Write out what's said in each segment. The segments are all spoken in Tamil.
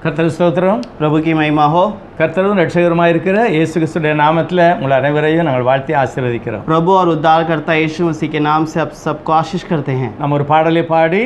கர்த்தர் ஸ்தோத்திரம். प्रभु की महिमा हो. கர்த்தரும் ரட்சகருமாய் இருக்கிற இயேசு கிறிஸ்துவின் நாமத்தில் உங்கள் அனைவரையும் நாங்கள் வாழ்த்தி ஆசீர்வதிக்கிறோம். प्रभु और उद्धारकर्ता यीशु मसीह के नाम से आप सबको आशीष करते हैं. நம்ம ஒரு பாடலை பாடி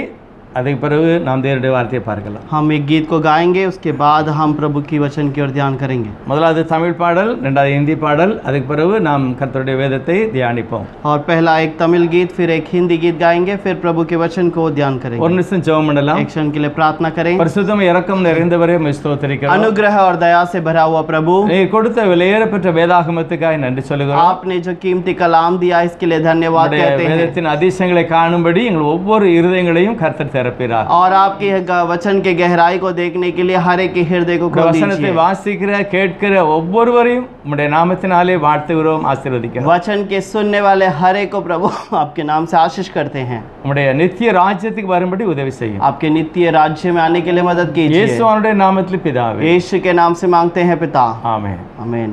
அதுக்கு பிறகு நாம் தேவனுடைய வார்த்தையை பார்க்கலாம். हम एक गीत को गाएंगे, उसके बाद हम प्रभु की वचन की ओर ध्यान करेंगे. முதலாவது தமிழ் பாடல், இரண்டாவது हिंदी பாடல், அதுக்கு பிறகு நாம் கர்த்தருடைய வேதத்தை தியானிப்போம். और पहला एक तमिल गीत, फिर एक हिंदी गीत गाएंगे, फिर प्रभु के वचन को ध्यान करेंगे. ஒரு நிமிஷம் ஜெபம் பண்ணலாம். एक क्षण के लिए प्रार्थना करें. பரிசுத்தம் இரக்கம் நிறைந்தவரே உம்மை ஸ்தோத்திரிக்கிறோம். अनुग्रह और दया से भरा हुआ प्रभु, நீர் கொடுத்த விலையேறப்பெற்ற வேதாகமத்துக்காய் நன்றி சொல்லுகிறோம். आपने जो कीमती कलाम दिया इसके लिए धन्यवाद कहते हैं. வேதத்தின் அதிசயங்களை காணும்படி எங்கள் ஒவ்வொரு இருதயங்களையும் கர்த்தர் திறப்பிறார். और आपकी वचन के गहराई को देखने के लिए हर एक के हृदय को खोल வசனத்தை दीजिए. வாசிக்கிற கேட்கிற ஒவ்வொருவரையும் உம்முடைய நாமத்தினாலே வாழ்த்துகிறோம், ஆசீர்வதிக்கிறோம். वचन के सुनने वाले हर एक को प्रभु आपके नाम से आशीष करते हैं. உம்முடைய நித்திய ராஜ்யத்துக்கு வரும்படி உதவி செய்யும். आपके नित्य राज्य में आने के लिए मदद कीजिए. இயேசுவினுடைய நாமத்தில் பிதாவே, यीशु के नाम से मांगते हैं पिता. ஆமென். आमीन.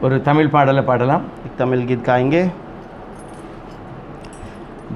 ஒரு தமிழ் பாடலை பாடலாம். एक तमिल गीत गाएंगे.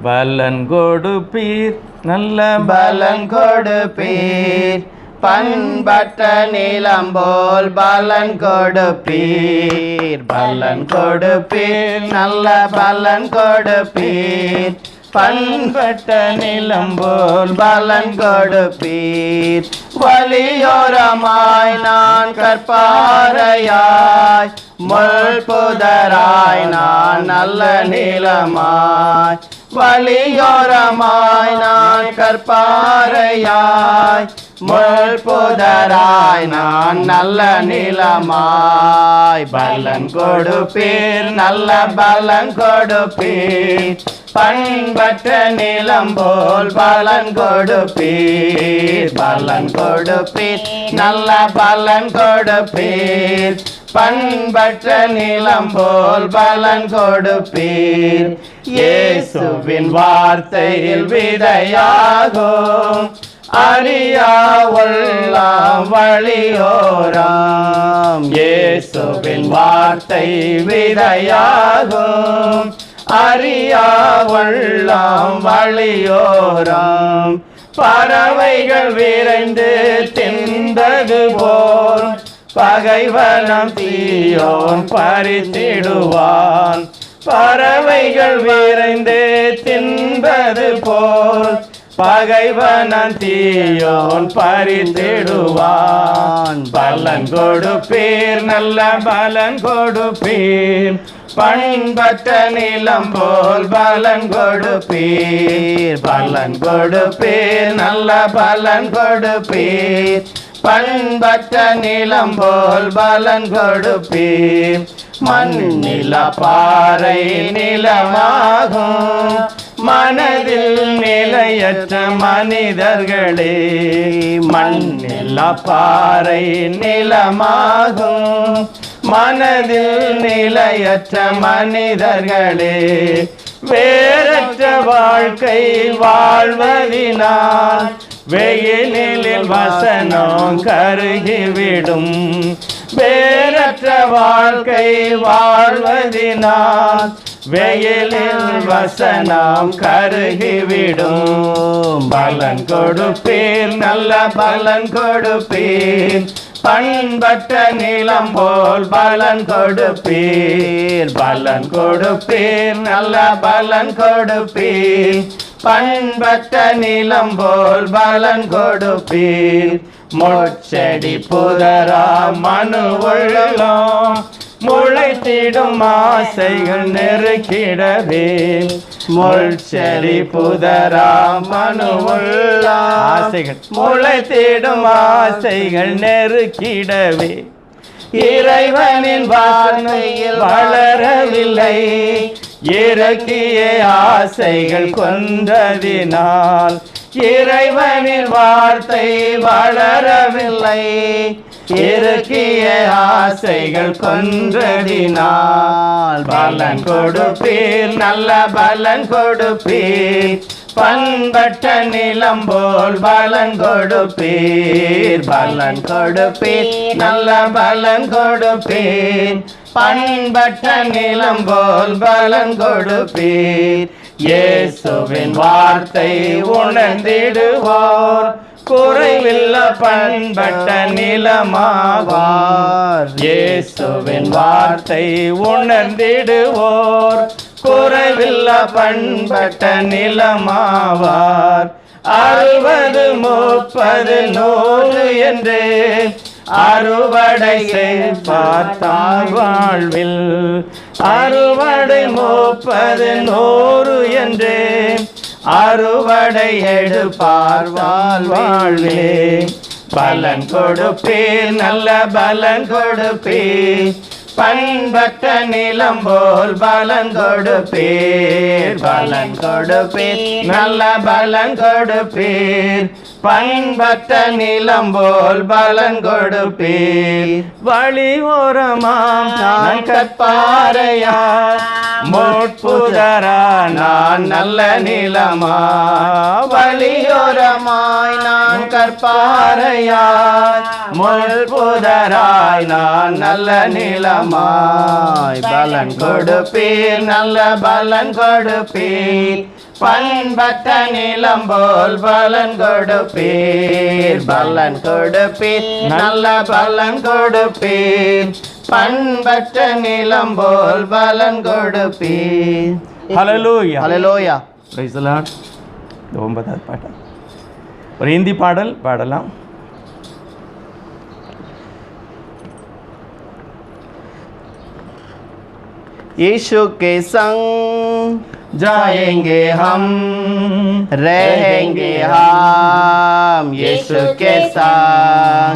பலன் கொடுப்பீர், நல்ல பலன் கொடுப்பீர், பண்பட்ட நீலம் போல் பலன் கொடுப்பீர். பலன் கொடுப்பீர், நல்ல பலன் கொடுப்பீர், பண்பட்ட நீலம் போல் பலன் கொடுப்பீர். வலியோரமாய் நான் கற்பாறையாய், முள் புதராய் நான் நல்ல நீளமாய். வலியோரமாய் நான் கற்பாறையாய், முள் புதராய் நான் நல்ல நீளமாய். பலன் கொடுப்பீர், நல்ல பலன் கொடுப்பீர், பண்பட்ட நீளம் போல் பலன் கொடுப்பீர். பலன் கொடுப்பீர், நல்ல பலன் கொடுப்பீர், பண்பற்ற நீளம் போல் பலன் கொடுப்பீர். இயேசுவின் வார்த்தையில் விதையாகும், அறியா உள்ளம் வழியோரம். இயேசுவின் வார்த்தை விதையாகும், அறியா உள்ளம் வழியோரம். பறவைகள் விரைந்து தின்பது போல் பகைவனம் தீயோன் பறித்திடுவான். பறவைகள் விரைந்து தின்பது போல் பகைவனம் தீயோன் பறித்திடுவான். பலன் கொடுப்பீர், நல்ல பலன் கொடுப்பீர், பண்பட்ட நீளம் போல் பலன் கொடுப்பீர். பலன் கொடுப்பீர், நல்ல பலன் கொடுப்பீர், பண்பட்ட நீளம் போல் பலன் கொடுப்பீர். மண்ணில பாறை நிலமாகும், மனதில் நிலையற்ற மனிதர்களே. மண்ணில பாறை நிலமாகும், மனதில் நிலையற்ற மனிதர்களே. வேறற்ற வாழ்க்கை வாழ்வதினால் வெயிலில் வசனம் கருகிவிடும். வேறற்ற வாழ்க்கை வாழ்வதினால் வெயிலில் வசனம் கருகிவிடும். பலன் கொடுப்பீர், நல்ல பலன் கொடுப்பீர், பண்பட்ட நீளம் போல் பலன் கொடுப்பீர். பலன் கொடுப்பீர், நல்ல பலன் கொடுப்பீர், பண்பட்ட நீளம் போல் பலன் கொடுப்பீர். முட்செடி புதரா மனு உள்ளம், முளைத்திடும் ஆசைகள் நெருக்கிடவே. முள்செடி புதரா மனு உள்ள ஆசைகள், முளைத்திடும் ஆசைகள் நெருக்கிடவே. இறைவனின் வார்த்தையில் வளரவில்லை, இறக்கிய ஆசைகள் கொன்றதினால். இறைவனின் வார்த்தை வளரவில்லை, இறக்கிய ஆசைகள் கொன்றதினால். பலன் கொடுப்பீர், நல்ல பலன் கொடுப்பீர், பண்பட்ட நிலம் போல் பலன் கொடுப்பீர். பலன் கொடுப்பீர், நல்ல பலன் கொடுப்பீர், பண்பட்ட நிலம் போல் பலன் கொடுப்பீர். இயேசுவின் வார்த்தை உணர்ந்திடுவோர் குறைவில்ல பண்பட்ட நிலமாவார். இயேசுவின் வார்த்தை உணர்ந்திடுவோர் குறைவில்ல பண்பட்ட நிலமாவார். 60 30 100 என்று அறுவடை செய்வார் தாம் வாழ்வில். அறுவடை 30 100 என்று அறுவடை எடுப்பார் வாழ்விலே. பலன் கொடுப்பீர் நல்ல பலன் கொடுப்பீர். பண்பட்ட நிலம் போல் பலன் கொடுப்பீர். பலன் கொடுப்பீர் நல்ல பலன் கொடுப்பீர். பண்பட்ட நிலம் போல் பலன் கொடுப்பீர். வழி ஓரமாம் நான் கற்பாறையா முட்புதரா நான் நல்ல நிலமா. வழியோரமாய் நான் கற்பாறையாய் முட்புதராய் நான் நல்ல நிலமாய். பலன் கொடுப்பீர் நல்ல பலன் கொடுப்பீர். பண்பட்ட நிலம் போல் பலன் கொடுப்பீர். பலன் கொடுப்பீர் நல்ல பலன் கொடுப்பீர். பண்பட்ட நிலம் போல் பலன் கொடுப்பீர். ஹல்லேலூயா ஹல்லேலூயா. Praise the Lord. இந்த 9வது பாட்டு ஒரு ஹிந்தி பாடல் பாடலாம். यीशु के संग जाएंगे हम, रहेंगे हम यीशु के संग.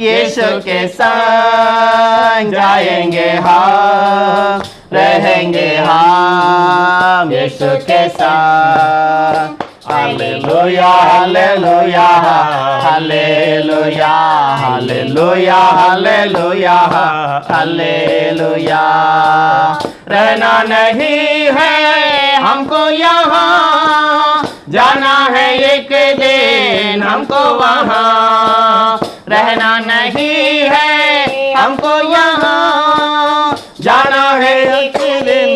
यीशु के संग जाएंगे हम, रहेंगे हम यीशु के संग. Hallelujah hallelujah hallelujah hallelujah hallelujah hallelujah. रहना नहीं है हमको यहाँ, जाना है एक दिन हमको वहाँ. रहना नहीं है हमको यहाँ, जाना है एक दिन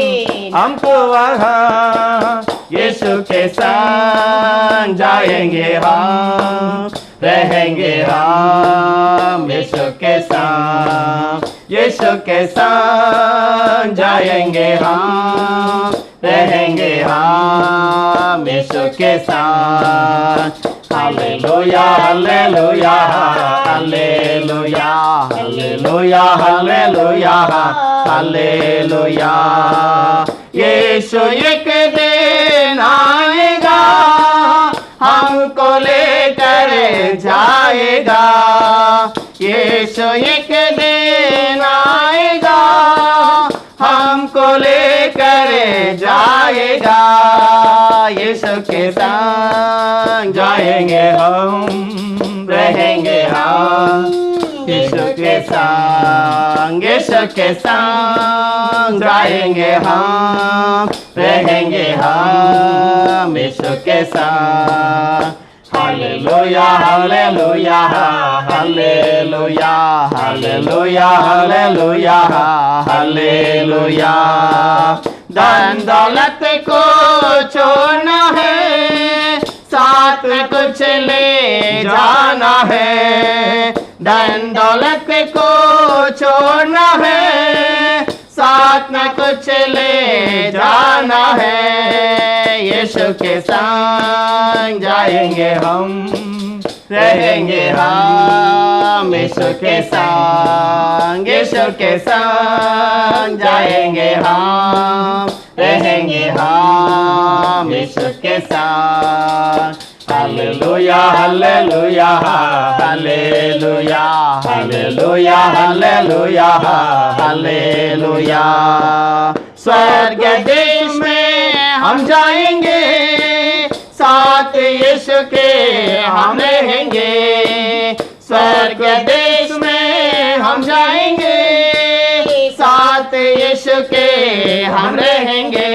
हमको वहाँ. यीशु के संग जाएंगे हम, रहेंगे हम यीशु के संग. यीशु के संग जाएंगे हम, रहेंगे हम यीशु के संग. Hallelujah hallelujah hallelujah hallelujah hallelujah hallelujah. Yeshu एक दिन आएगा, हमको लेकर जाएगा. यीशु एक दिन आएगा, हमको लेकर जाएगा. यीशु के संग जाएंगे हम, रहेंगे हम यीशु के संग. यीशु के संग जाएंगे हम, रहेंगे हम यीशु के संग. Hallelujah hallelujah hallelujah hallelujah hallelujah hallelujah. धन दौलत को छोड़ना है, साथ कुछ ले जाना है. धन दौलत को छोड़ना है, साथ न कुछ ले जाना है. यीशु के संग जाएंगे हम, रहेंगे हम यीशु के संग. यीशु के संग जाएंगे हम, रहेंगे हम यीशु के संग. Hallelujah hallelujah hallelujah hallelujah hallelujah hallelujah. स्वर्ग देश में हम जाएंगे, साथ यीशु के हम रहेंगे. स्वर्ग देश में हम जाएंगे, साथ यीशु के हम रहेंगे.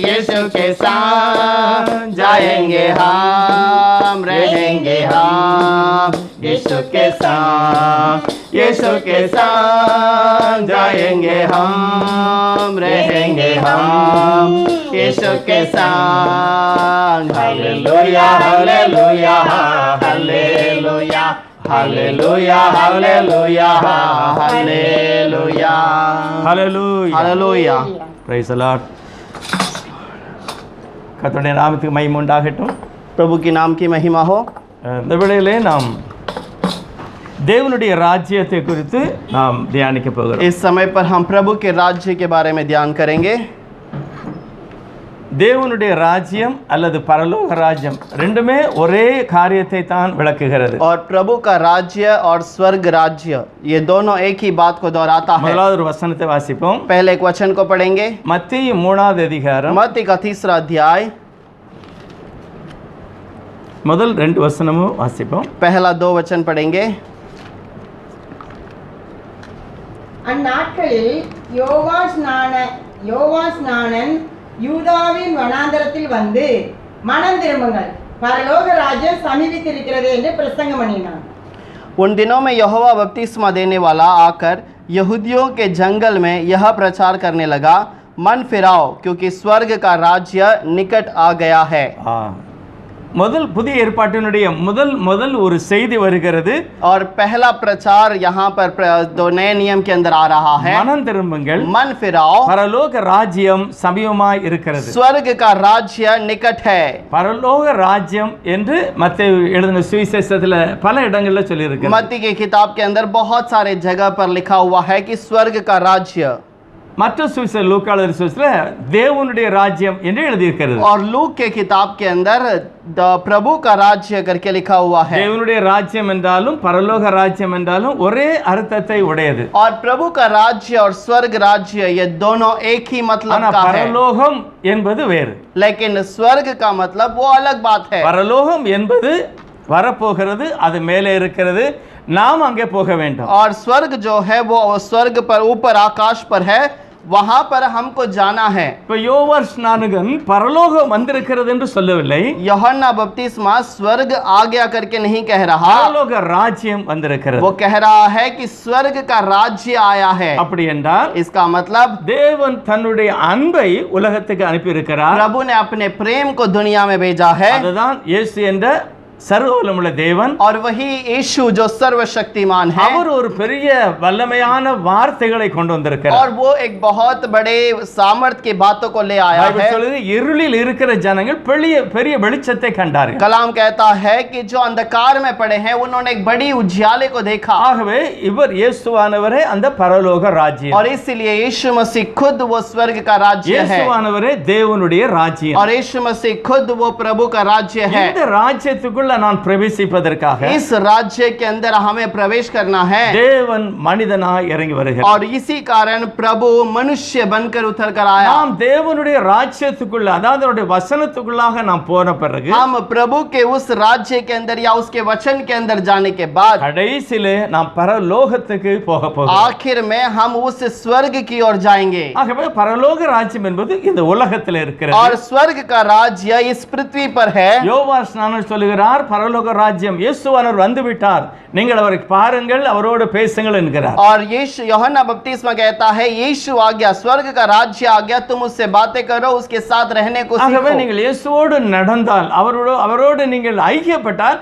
यीशु के साथ जाएंगे हम, रहेंगे हम यीशु के साथ. यीशु के साथ जाएंगे हम, रहेंगे हम यीशु के संग। Hallelujah hallelujah hallelujah hallelujah hallelujah hallelujah hallelujah hallelujah. praise the lord கர்த்தருடைய நாமத்துக்கு மகிமை உண்டாகட்டும் प्रभु के नाम की महिमा हो। இந்த வேளையிலே நாம் தேவனுடைய ராஜ்யத்தை குறித்து நாம் தியானிக்க போகிறோம் इस समय पर हम प्रभु के राज्य के बारे में ध्यान करेंगे। தேவனுடைய ராஜ்யம் அல்லது பரலோக ராஜ்யம் ரெண்டுமே ஒரே காரியத்தை தான் விளக்குகிறது और प्रभु का राज्य और स्वर्ग राज्य ये दोनों एक ही बात को दोहराता है। முதலாவது ஒரு வசனத்தை வாசிப்போம் पहले एक वचन को पढ़ेंगे, மத்தேயு 3வது அதிகாரம் मत्ती का 3रा अध्याय முதல் 2 வசனமும் வாசிப்போம் पहला 2 वचन पढ़ेंगे। அந்நாட்களில் யோவாஸ்நானன் யூதாவின் வனாந்தரத்தில் வந்து மனம் திரும்புங்கள், பரலோக ராஜ்யம் சமீபித்திருக்கிறது என்று பிரசங்கம் பண்ணினான்। उन दिनों में यहोवा बपतिस्मा देने वाला आकर यहूदियों के जंगल में यह प्रचार करने लगा, मन फिराओ क्योंकि स्वर्ग का राज्य निकट आ गया है। முதல் புதிய ஏற்பாட்டினுடைய முதல் ஒரு செய்தி வருகிறது और पहला प्रचार यहाँ पर दो नए नियम के अंदर आ रहा है, மனம் திரும்புங்கள், मन फिराओ, பரலோக ராஜ்யம் சமீபமாய் இருக்கிறது। स्वर्ग का राज्य निकट है। பரலோக ராஜ்யம் என்று மத்தேயு எழுதின சுவிசேஷத்துல பல இடங்கள்ல சொல்லி இருக்கு मत्ती की किताब के अंदर बहुत सारे जगह पर लिखा हुआ है कि स्वर्ग का राज्य, மற்ற சுவிசேஷ லூக்கால சுவிசேஷத்துல தேவனுடைய ராஜ்யம் என்று எழுதி இருக்கிறது और लूक के किताब के अंदर प्रभु का राज्य करके लिखा हुआ है। தேவனுடைய ராஜ்யம் என்றாலும் பரலோக ராஜ்யம் என்றாலும் ஒரே அர்த்தத்தை உடையது और प्रभु का राज्य और स्वर्ग राज्य ये दोनों एक ही मतलब ஆனா का है, பரலோகம் என்பது வேறு लेकिन स्वर्ग का मतलब वो अलग बात है। பரலோகம் என்பது வரப்போகிறது, அது மேலே இருக்கிறது, நாம் அங்கே போக வேண்டும்। और स्वर्ग जो है वो स्वर्ग पर ऊपर आकाश पर है, वहां पर हमको जाना है। இப்ப யோவான் ஸ்நானகன் பரலோகம் வந்திருக்கிறது என்று சொல்லவில்லை, यूहन्ना बपतिस्मा स्वर्ग आ गया करके नहीं कह रहा, பரலோக ராஜ்யம் வந்திருக்கிறது। वो कह रहा है कि स्वर्ग का राज्य आया है। அப்படி என்றால் इसका मतलब தேவன் தன்னுடைய அன்பை உலகத்துக்கு அனுப்பி இருக்கிறார்। प्रभु ने अपने प्रेम को दुनिया में भेजा है, அதுதான் இயேசு என்ற சர்வவல்லமுள்ள தேவன்। और वही यीशु जो सर्वशक्तिमान है, அவர் ஒரு பெரிய வல்லமையான வார்த்தைகளை கொண்டு வந்திருக்கிறார்। और वो एक बहुत बड़े सामर्थ की बातों को ले आया பைபிள் है। சொல்லுது இருளில் இருக்கிற ஜனங்கள் பெரிய வெளிச்சத்தை கண்டார்கள்। कलाम कहता है कि जो अंधकार में पड़े हैं उन्होंने एक बड़ी उजियाले को देखा, ஆகவே இவர் இயேசுவானவரே அந்த பரலோக ராஜ்யம், और इसलिए यीशु मसीह खुद वो स्वर्ग का राज्य है, இயேசுவானவரே தேவனுடைய ராஜ்யம்। और यीशु मसीह खुद वो प्रभु का राज्य है। இந்த ராஜ்யத்துக்குள்ள நான் பிரவேசிப்பதற்காக इस राज्य के अंदर हमें प्रवेश करना है, தேவன் மனிதனாய் இறங்கி வருகிறார்। और इसी कारण प्रभु मनुष्य बनकर उतर कर आया। நாம் தேவனுடைய ராஜ்யத்துக்குள்ள, அதாவது அவருடைய வசனத்துக்குள்ளாக நாம் போன பிறகு हम प्रभु के उस राज्य के अंदर या उसके वचन के अंदर जाने के बाद கடைசியிலே நாம் பரலோகத்துக்கு போக போகிறோம்। आखिर में हम उस स्वर्ग की ओर जाएंगे। ஆகவே பரலோக ராஜ்யம் என்பது இந்த உலகத்தில் இருக்கிறது। और स्वर्ग का राज्य इस पृथ्वी पर है। யோவான் ஸ்நானன் சொல்லுகிறார், பரலோக ராஜ்யம் இயேசுவானவர் வந்து விட்டார், நீங்கள் அவரை பாருங்கள், அவரோடு பேசுங்கள் என்கிறார்। और यीशु यूहन्ना बपतिस्मा कहता है यीशु आ गया, स्वर्ग का राज्य आ गया, तुम उससे बातें करो, उसके साथ रहने को ஆகவே सीखो। நீங்கள் இயேசுவோடு நடந்தால், அவரோடு நீங்கள் ஐக்கியப்பட்டால்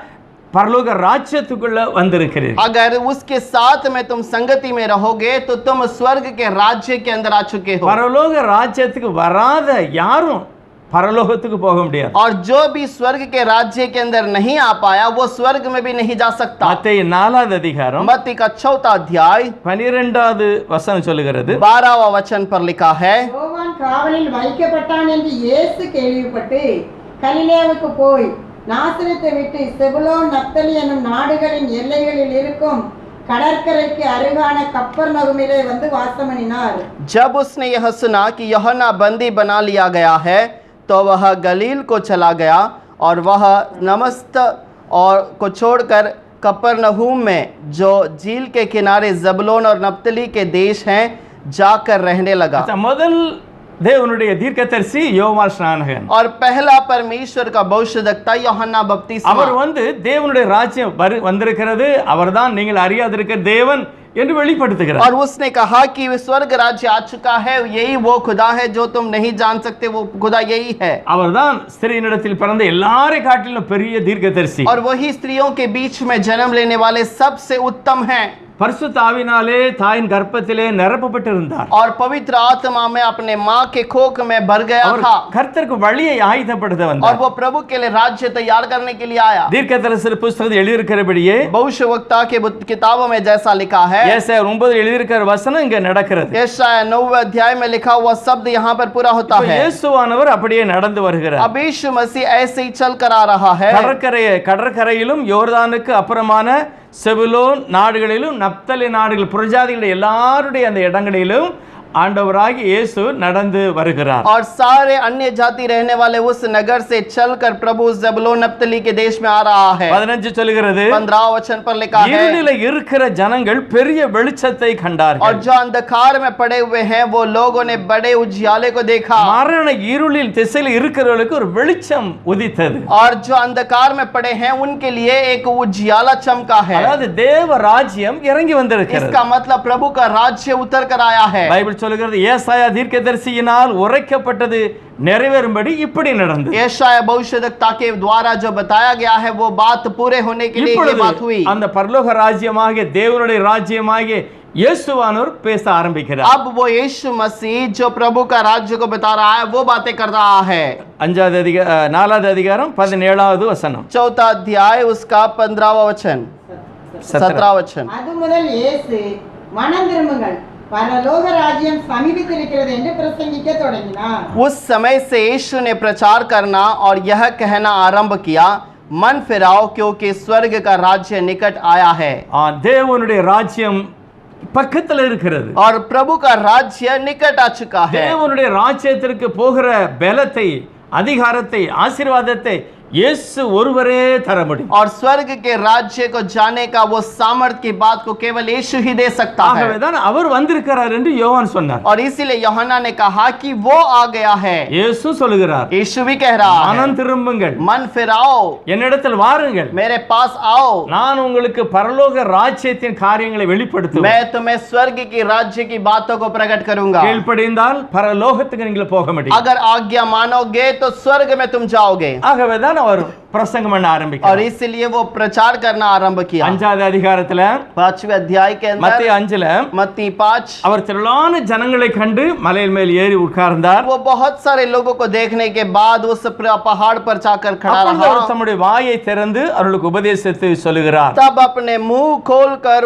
பரலோக ராஜ்யத்துக்குள்ள வந்திருக்கிறீர்கள்। अगर उसके साथ में तुम संगति में रहोगे तो तुम स्वर्ग के राज्य के अंदर आ चुके हो। பரலோக ராஜ்யத்துக்கு வராத யாரும் பரலோகத்துக்கு போக முடியாது। और जो भी स्वर्ग के राज्य के अंदर नहीं आ पाया वो स्वर्ग में भी नहीं जा सकता। மத்தேயு 4வது அதிகாரம் मत्ती का 4था अध्याय 12வது வசனம் சொல்லுகிறது, 12वां वचन पर लिखा है, யோவான் காவலில் வைக்கப்பட்டான் என்று இயேசு கேள்விப்பட்டு கலிலேயாவுக்கு போய் நாசரேத்தை விட்டு செபுலோன் நப்தலி என்னும் நாடுகளின் எல்லைகளில் இருக்கும் கடற்கரைக்கு அருகான கப்பர்நகூமிலே வந்து வாசம் பண்ணினார்। जब उसने यह सुना कि यूहन्ना बंदी बना लिया गया है तो वह गलील को चला गया, और वह नमस्त और को छोड़कर कपरनहूम में जो झील के किनारे जबलोन और नप्तली के देश हैं जाकर रहने लगा। முதல் தேவனுடைய தீர்க்கதரிசி யோவான் ஸ்நானகன்। और पहला परमेश्वर का भविष्यद्वक्ता यूहन्ना बपतिस्मा। அவர் வந்து தேவனுடைய ராஜ்யம் வந்திருக்கிறது, அவர்தான் நீங்கள் அறியாதிருக்கிற தேவன், என்று வெளிப்படுத்துகிறார். और उसने कहा कि स्वर्ग राज्य आ चुका है, यही वो खुदा है जो तुम नहीं जान सकते, वो खुदा यही है। அவர்தான் ஸ்திரீனிடத்தில் பிறந்த எல்லாரை காட்டிலும் பெரிய தீர்க்கதரிசி. और वही स्त्रियों के बीच में जन्म लेने वाले सबसे उत्तम हैं। பரிசுத்த ஆவியினாலே தாயின் கர்ப்பத்திலே நிரப்பப்பட்டிருந்தார். और पवित्र आत्मा में अपने माँ के कोख में भर गया அவர் था। கர்த்தருக்கு வழியை ஆயத்தப்படுத்த और வந்தார். वो प्रभु के लिए राज्य तैयार करने के लिए आया। தீர்க்கதரிசி புத்தகத்தில் எழுதியிருக்கிறபடியே भविष्यवक्ता के किताबों में जैसा लिखा है, ஏசாயா 9 எழுதியிருக்கிற வசனம் இங்க நடக்கிறது. यशायाह 9वें अध्याय में लिखा हुआ शब्द यहाँ पर पूरा होता இப்ப है। இயேசுவானவர் அப்படியே நடந்து வருகிறார். अब यीशु मसीह ऐसे ही चल कर आ रहा है। கடற்கரையிலும் யோர்தானுக்கு அப்புறமான செபுலோன் நாடுகளிலும் நப்தலி நாடுகள் புறஜாதிகளுடைய எல்லாருடைய அந்த இடங்களிலும் ஆண்டவராகிய இயேசு நடந்து வருகிறார். और सारे अन्य जाति रहने वाले उस नगर से चलकर प्रभु ज़बूलून नप्तली के देश में आ रहा है। 15 சொல்கிறது, 15 वचन पर लिखा है, இருளில இருக்கிற ஜனங்கள் பெரிய வெளிச்சத்தை கண்டார்கள். और जो अंधकार में पड़े हुए हैं वो लोगों ने बड़े उजियाले को देखा। மரண இருளில் திசையில் இருக்கிறவர்களுக்கு ஒரு வெளிச்சம் உதித்தது. और जो अंधकार में पड़े हैं उनके लिए एक उजियाला चमका है। அதாவது தேவ ராஜ்யம் இறங்கி வந்திருக்கிறது. इसका मतलब प्रभु का राज्य उतर कर आया है। பைபிள் சொல்கிறது, ஏசாயா தீர்க்கதரிசியினால் உரைக்கப்பட்டது நிறைவேறும்படி இப்படி நடந்தது. यशायाह भविष्यवक्ता के द्वारा जो बताया गया है वो बात पूरे होने के लिए ये बात हुई। அந்த பரலோக ராஜ்யமாகிய தேவனுடைய ராஜ்யமாகிய இயேசுவானவர் பேச ஆரம்பிக்கிறார். अब वो यीशु मसीह जो प्रभु का राज्य को बता रहा है वो बातें कर रहा है। 4வது அதிகாரம் 17வது வசனம். 4 अध्याय उसका 15वां वचन 17वां वचन। அது முதல் இயேசு மனம் திரும்புங்கள், பரலோக ராஜ்யம் சமீபித்திருக்கிறது என்று பிரசங்கிக்க தொடங்கினார். उस समय से यीशु ने प्रचार करना और यह कहना आरंभ किया, मन फिराओ क्योंकि स्वर्ग का राज्य निकट आया है। தேவனுடைய ராஜ்யம் பக்கத்துல இருக்கிறது. और प्रभु का राज्य निकट आ चुका है। தேவனுடைய ராஜ்யத்திற்கு போகிற பலத்தை, அதிகாரத்தை, ஆசீர்வாதத்தை இயேசு ஒருவரே தர முடியும். और स्वर्ग के राज्य को जाने का वो सामर्थ की बात को केवल यीशु ही दे सकता है। ஆகவேதான் அவர் வந்திருக்கிறார் என்று யோவான் சொன்னார். और इसीलिए यूहन्ना ने कहा कि वो आ गया है। இயேசு சொல்கிறார், यीशु भी कह रहा है, மனம் திரும்புங்கள், मन फिराओ, என்னிடத்தில் வாருங்கள், मेरे पास आओ, நான் உங்களுக்கு பரலோக ராஜ்யத்தின் காரியங்களை வெளிப்படுத்துவேன். मैं तुम्हें स्वर्ग की राज्य की बातों को प्रकट करूंगा। கீழ்ப்படிந்தால் பரலோகத்துக்கு நீங்கள் போக முடியும். अगर आज्ञा मानोगे तो स्वर्ग में तुम जाओगे। ஆகவேதான் அவர் பிரசங்கம் பண்ண और ஆரம்பிக்கிறார். इसीलिए वो प्रचार करना आरंभ किया। 5வது அதிகாரத்துல 5वें अध्याय के மத்தேயு अंदर 5ல मत्ती 5 அவர் திரளான ஜனங்களை கண்டு மலையின் மேல் ஏறி உட்கார்ந்தார். वो बहुत सारे लोगों को देखने के बाद उस पहाड़ पर जाकर खड़ा அப்பொழுது रहा। அவர் தம்முடைய வாயை திறந்து அவர்களுக்கு உபதேசத்தை சொல்லுகிறார். तब अपने मुंह खोलकर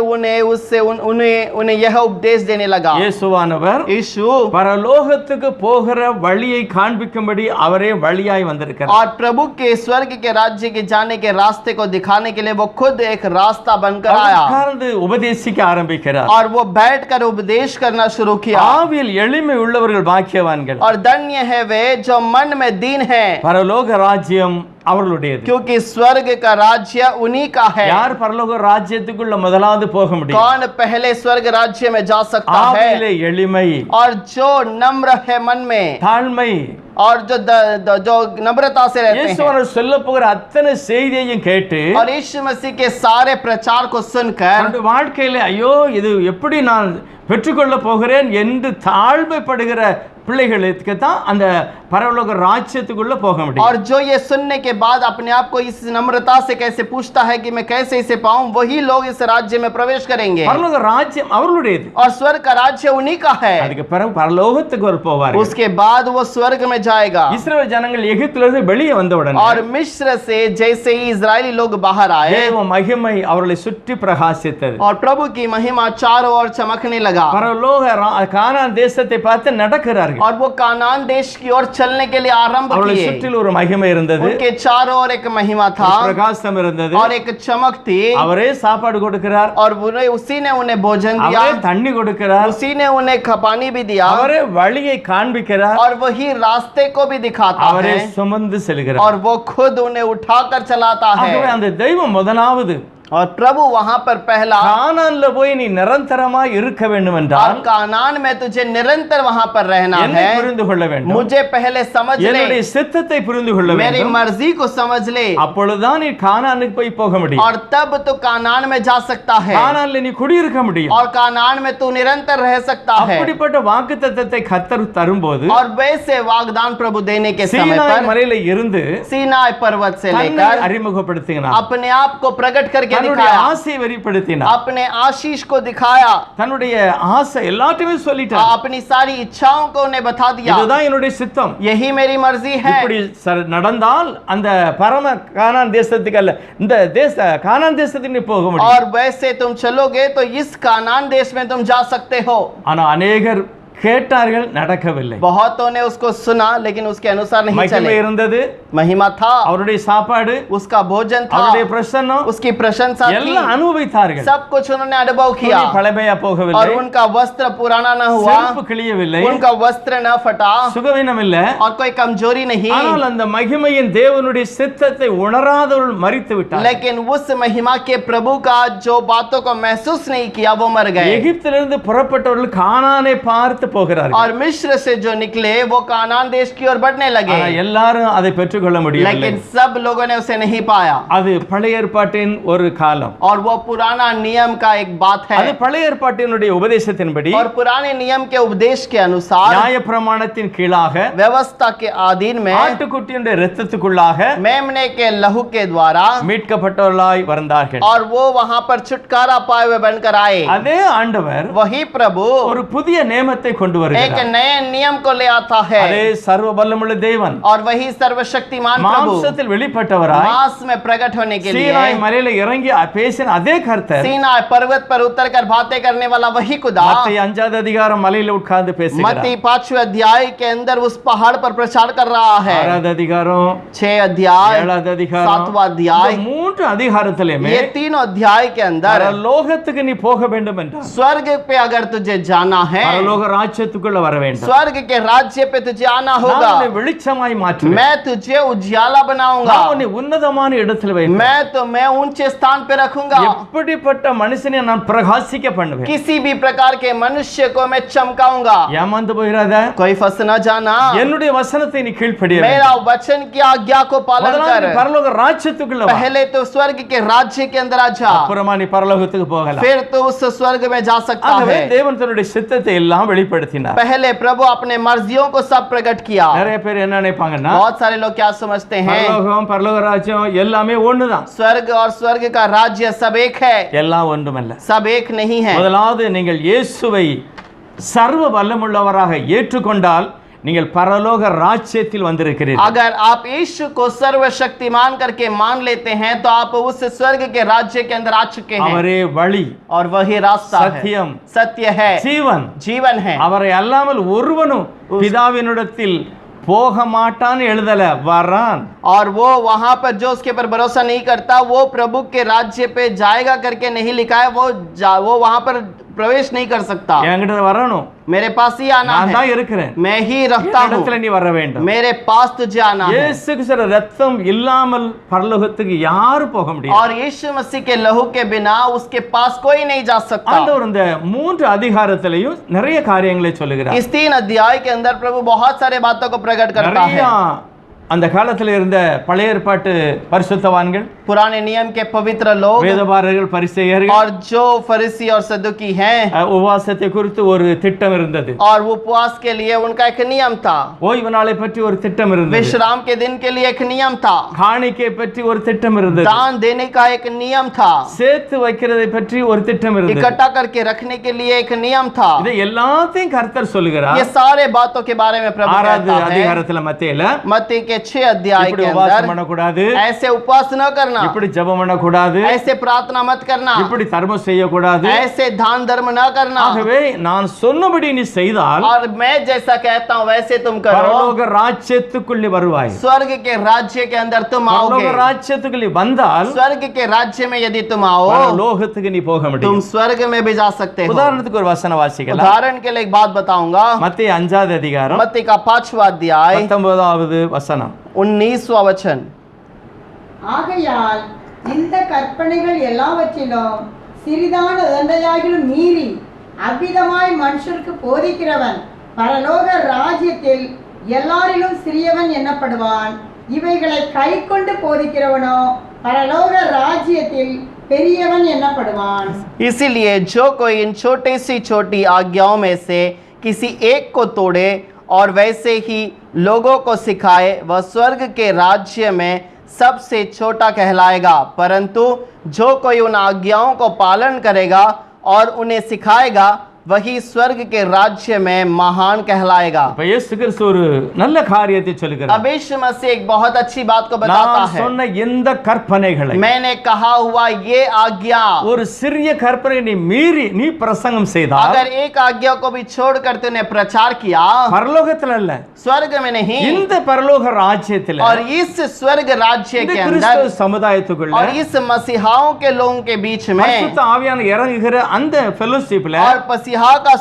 उन्हें यह उपदेश देने लगा। இயேசுவானவர் यीशु பரலோகத்துக்கு போகிற வழியை காண்பிக்கும்படி அவரே வழியாய் வந்திருக்கிறார். और प्रभु के स्वर्ग के राज्य के जाने के रास्ते को दिखाने के लिए वो खुद एक रास्ता बनकर அவர் आया। உட்கார்ந்து உபதேசிக்க ஆரம்பிக்கிறார். और वो बैठकर उपदेश करना शुरू किया। ஆவியில் எளிமை உள்ளவர்கள் பாக்கியவான்கள், और धन्य है वे जो मन में दीन है, பரலோக ராஜ்யம் அவர்களுடையது. क्योंकि स्वर्ग का राज्य उन्हीं का है। யார் பரலோக ராஜ்யத்துக்குள்ள முதலாவது போக முடியும்? कौन पहले स्वर्ग राज्य में जा सकता है? ஆவியிலே எளிமை, और जो नम्र है मन में, தாழ்மை, और जो नम्रता से रहते हैं। இயேசுவானவர் சொல்லப் போகிற அத்தனை செய்தியையும் கேட்டு और यीशु मसीह के सारे प्रचार को सुनकर தன்னுடைய வாழ்க்கையில ஐயோ இது எப்படி நான் பெற்றுக்கொள்ள போகிறேன் என்று தாழ்மைப்படுகிற பிள்ளைகளுக்கு தான் அந்த பரலோக ராஜ்யத்துக்குள்ள போக முடியும். और जो ये सुनने के बाद अपने आप को इस नम्रता से कैसे पूछता है कि मैं कैसे इसे पाऊं, वही लोग इस राज्य में प्रवेश करेंगे। பரலோக ராஜ்யம் அவர்களுடையது. और स्वर्ग का राज्य उन्हीं का है। அதுக்கு பிறகு பரலோகத்துக்கு ஒரு போவார். उसके बाद वो स्वर्ग में जाएगा। இஸ்ரவேல் ஜனங்கள் எகிப்திலிருந்து வெளியே வந்தவுடனே और मिस्र से जैसे ही इजरायली लोग बाहर आए, தேவ மகிமை அவர்களை சுற்றி பிரகாசித்தது. और प्रभु की महिमा चारों ओर चमकने लगा। பரலோக கானான் தேசத்தை பார்த்து நடக்கிறார்கள். और वो कानान देश की ओर चलने के लिए आरंभ அவர்களை किए। சுற்றில் ஒரு மகிமை இருந்தது, उनके चारों ओर एक महिमा था பிரகாசம் இருந்தது, और एक चमक थी। அவரே சாப்பாடு கொடுக்கிறார், और उसी ने उन्हें भोजन दिया, அவரே தண்ணி கொடுக்கிறார், उसी ने उन्हें पानी भी दिया, அவரே வழியை காண்பிக்கிறார், और वही रास्ते को भी दिखाता அவரே है, சுமந்து செல்கிறார். और वो खुद उन्हें उठाकर चलाता है। ஆகவே அந்த தெய்வம் முதலாவது और प्रभु वहां पर पहला கானான்ல போய் நீ நிரந்தரமா இருக்க வேண்டும் என்றால் और कानान में तुझे निरंतर वहां पर रहना என்னை है, புரிந்து கொள்ள வேண்டும், मुझे पहले समझ என்னுடைய ले, சித்தத்தை புரிந்து கொள்ள मेरी வேண்டும். मर्जी को समझ ले, அப்பொழுதுதான் நீ கானானுக்கு போய் போக முடியும். और तब तो कानान में जा सकता है கானான்ல நீ குடியிருக்க முடியும். और कानान में तू निरंतर रह सकता है। அப்படிப்பட்ட வாக்குத்தத்தத்தை கர்த்தர் தரும்போது और वैसे वागदान प्रभु देने के समय சீனாய் पर மலையில இருந்து सीनाई पर्वत से தன்னை लेकर அறிமுகப்படுத்தினார், अपने आप को प्रकट करके தன்னுடைய दिखाया, ஆசையை வெளிப்படுத்தினார், अपने आशीष को दिखाया, தன்னுடைய ஆசை எல்லாத்தையுமே சொல்லிட்டார். अपनी सारी इच्छाओं को उन्हें बता दिया, இதுதான் என்னுடைய சித்தம். यही मेरी मर्जी है। இப்படி நடந்தால் அந்த பரம கானான் தேசத்துக்கு அல்ல, இந்த கானான் தேசத்துக்கு நீ போக முடியும். और वैसे तुम चलोगे तो इस कानान देश में तुम जा सकते हो। ஆனா அநேகர் கேட்டார்கள், நடக்கவில்லை. बहुतों ने उसको सुना लेकिन उसके अनुसार नहीं மகிமை चले। இருந்தது, महिमा था, அவருடைய சாப்பாடு, उसका भोजन था, அவருடைய பிரசன்னம் उसकी प्रशंसा थी, எல்லாம் அனுபவித்தார்கள். सब कुछ उन्होंने अनुभव किया। துணி பழமையா और போகவில்லை, उनका वस्त्र पुराना न हुआ, செருப்பு கிழியவில்லை, उनका वस्त्र न फटा, சுகவீனம் இல்ல. और कोई कमजोरी नहीं। ஆனால் அந்த மகிமையின் தேவனுடைய சித்தத்தை உணராதவர்கள் மரித்து விட்டார். लेकिन उस महिमा के प्रभु का जो बातों को महसूस नहीं किया वो मर गए। எகிப்திலிருந்து புறப்பட்டவர்கள் கானானை பார்த்து போகிறார்கள். और मिस्र से जो निकले वो कानान देश की ओर बढ़ने लगे, ஆனா எல்லாரும் அதை பெற்றுக்கொள்ள முடியவில்லை. लेकिन सब लोगों ने उसे नहीं पाया। அது பழைய ஏற்பாட்டின் ஒரு காலம். और वो पुराना नियम का एक बात அது है, பழைய ஏற்பாட்டினுடைய உபதேசத்தின்படி और पुराने नियम के उपदेश के अनुसार நியாயப்பிரமாணத்தின் கீழாக व्यवस्था के अधीन में ஆட்டுக்குட்டியுடைய இரத்தத்துக்குள்ளாக मेमने के लहू के द्वारा மீட்கப்பட்டவர்களாய் வந்தார்கள். और वो वहां पर छुटकारा पाए हुए बनकर आए। அதே ஆண்டவர் वही प्रभु ஒரு புதிய நியமத்தை கொண்டு एक வருகிறார். नए नियम को ले आता है, அதே சர்வ வல்லமுள்ள தேவன் और वही सर्वशक्तिमान प्रभु மாம்சத்தில் வெளிப்பட்டவராய் मांस में प्रकट होने के சீனாய் लिए மலையில இறங்கி பேசின அதே கர்த்தர் सीनाई पर्वत पर उतरकर बातें करने वाला वही खुदा மத்தேயு 5வது அதிகாரம் மலையில உட்கார்ந்து பேசுகிறார். मत्ती 5वें अध्याय के अंदर उस पहाड़ पर प्रचार कर रहा है। 6வது அதிகாரம் 6 अध्याय 7வது அதிகாரம் 7वां अध्याय, இந்த மூன்று அதிகாரத்திலுமே ये तीनों अध्याय के अंदर பரலோகத்துக்கு நீ போக வேண்டும் என்றார். स्वर्ग पे अगर तुझे जाना है, பரலோக ராஜ்யத்துக்குள்ள வர வேண்டும். स्वर्ग के राज्य पे तुझे आना நான் होगा, உன்னை வெளிச்சமாய் மாற்றுவேன். मैं तुझे उजियाला बनाऊंगा, நான் உன்னை உன்னதமான இடத்தில் வைப்பேன். मैं ऊंचे स्थान पे रखूंगा, எப்படிப்பட்ட மனுஷனை நான் பிரகாசிக்க பண்ணுவேன். किसी भी प्रकार के मनुष्य को मैं चमकाऊंगा। ஏமாந்து போயிராத. कोई फंस न जाना, என்னுடைய வசனத்தை நீ கீழ்ப்படிய मेरा वचन की आज्ञा को पालन कर। பரலோக ராஜ்யத்துக்குள்ள வா. पहले तो स्वर्ग के राज्य के अंदर आ जा, அப்புறமா நீ பரலோகத்துக்கு போகலாம். फिर तो उस स्वर्ग में जा सकता ஆகவே है। தேவன் தன்னுடைய சித்தத்தை எல்லாம் வெளிப்படுத்தினார். पहले प्रभु अपने मर्जियों को सब प्रकट किया। நிறைய பேர் என்ன நினைப்பாங்கன்னா बहुत सारे लोग क्या समझते हैं, பரலோகம் பரலோக ராஜ்யம் எல்லாமே ஒண்ணுதான். स्वर्ग और स्वर्ग का राज्य सब एक है। எல்லாம் ஒன்றுமல்ல. सब एक नहीं है। முதலாவது நீங்கள் இயேசுவை சர்வ வல்லமுள்ளவராக ஏற்றுக்கொண்டால் நீங்கள் பரலோக ராஜ்யத்தில் வந்திருக்கிறீர்கள். अगर आप यीशु को सर्वशक्तिमान करके मान लेते हैं तो आप उस स्वर्ग के राज्य के अंदर आ चुके हैं। அவரே வழி, और वही रास्ता है, சத்தியம், सत्य है, ஜீவன். जीवन है। அவரை அல்லாமல் ஒருவனும் பிதாவினிடத்தில் போக மாட்டான்னு எழுதல, வரான். और वो वहां पर जो उसके पर भरोसा नहीं करता वो प्रभु के राज्य पे जाएगा करके नहीं लिखा है, वो वहां पर प्रवेश नहीं कर सकता। என்கிட்ட வரணும், मेरे पास ही आना நான் தான் है, இருக்கிறேன், मैं ही रहता हूँ, இடத்துல நீ வர வேண்டும். मेरे पास तुझे आना है। இயேசு கிறிஸ்துவின் ரத்தம் இல்லாமல் பரலோகத்துக்கு யாரும் போக முடியாது. और यीशु मसीह के लहू के बिना उसके पास कोई नहीं जा सकता। ஆண்டவர் இந்த மூன்று அதிகாரத்திலையும் நிறைய காரியங்களை சொல்லுகிறார். इस 3 अध्याय के अंदर प्रभु बहुत सारे बातों को प्रकट करता है। நிறைய அந்த காலத்தில் இருந்த பழைய ஏற்பாட்டு பரிசுத்தவான்கள், पुराने नियम के पवित्र लोग வேதபாரகர்கள், பரிசேயர்கள், और जो फरीसी और सदुकी हैं, உபவாசத்தை குறித்து ஒரு திட்டம் இருந்தது. और वो उपवास के लिए उनका एक नियम था, ஓய்வு நாளை பற்றி ஒரு திட்டம் இருந்தது, विश्राम के दिन के लिए एक नियम था, காணிக்கை பற்றி ஒரு திட்டம் இருந்தது, दान देने का एक नियम था, சேர்த்து வைக்கிறதை பற்றி ஒரு திட்டம் இருந்தது. इकट्ठा करके रखने के लिए एक नियम था। இதை எல்லாத்தையும் கர்த்தர் ये சொல்லுகிறார். सारे बातों के बारे में प्रभु 6வது कहता है। அதிகாரத்துல மத்தேயுல मत्ती के 6 अध्याय இப்படி के உபவாசம் अंदर பண்ணக்கூடாது, ऐसे उपवास न करना, இப்படி ஜெபம் பண்ணக்கூடாது, ऐसे प्रार्थना मत करना, இப்படி தர்மம் செய்யக்கூடாது. ऐसे दान धर्म न करना, ஆகவே நான் சொன்னபடி நீ செய்தால் और मैं जैसा कहता हूँ वैसे तुम करो, பரலோக ராஜ்யத்துக்குள் நீ வருவாய். स्वर्ग के राज्य के अंदर तुम பரலோக आओगे। ராஜ்யத்துக்குள் நீ வந்தால் स्वर्ग के राज्य में यदि तुम आओ பரலோகத்துக்கு நீ போக तुम முடியும். स्वर्ग में भी जा सकते हो। உதாரணத்துக்கு ஒரு வசனம் வாசிக்கலாம். उदाहरण के लिए एक बात बताऊंगा, மத்தேயு 5வது அதிகாரம் मत्ती का 5वां अध्याय 19வது வசனம். 19वां वचन। ஆகையால் இந்த கற்பனைகள் எல்லாவற்றிலும் சிறிதான ஒன்றையாகிலும் மீறி அவ்விதமாய் மனுஷருக்கு போதிக்கிறவன் பரலோக ராஜ்யத்தில் எல்லாரிலும் சிறியவன் எண்ணப்படுவான். இவைகளை கை கொண்டு போதிக்கிறவனோ பரலோக ராஜ்யத்தில் பெரியவன் எண்ணப்படுவான். इसीलिए जो कोई इन छोटे सी छोटी आज्ञाओं में से किसी एक को तोड़े और वैसे ही लोगों को सिखाए, वह स्वर्ग के राज्य में सबसे छोटा कहलाएगा. परंतु जो कोई उन आज्ञाओं को पालन करेगा और उन्हें सिखाएगा, वही स्वर्ग के राज्य में महान कहलाएगा. இப்ப இயேசு கிறிஸ்து ஒரு நல்ல காரியத்தை சொல்கிறார். अब यीशु मसीह एक बहुत अच्छी बात को बताता நான் है. சொன்ன இந்த கற்பனைகளை मैंने कहा हुआ ये आज्ञा, ஒரு சிறிய கற்பனை நீ மீறி நீ பிரசங்கம் செய்தால், अगर एक आज्ञा को भी छोड़कर तूने प्रचार किया, பரலோகத்துல அல்ல, स्वर्ग में नहीं, இந்த பரலோக ராஜ்யத்துல, और इस स्वर्ग राज्य இந்த के கிறிஸ்தவ अंदर சமுதாயத்துக்குள்ள और इस मसीहाओं के लोगों के बीच में பரிசுத்த ஆவியான இறங்குகிற அந்த ஃபெலோஷிப்ல और मसीहा का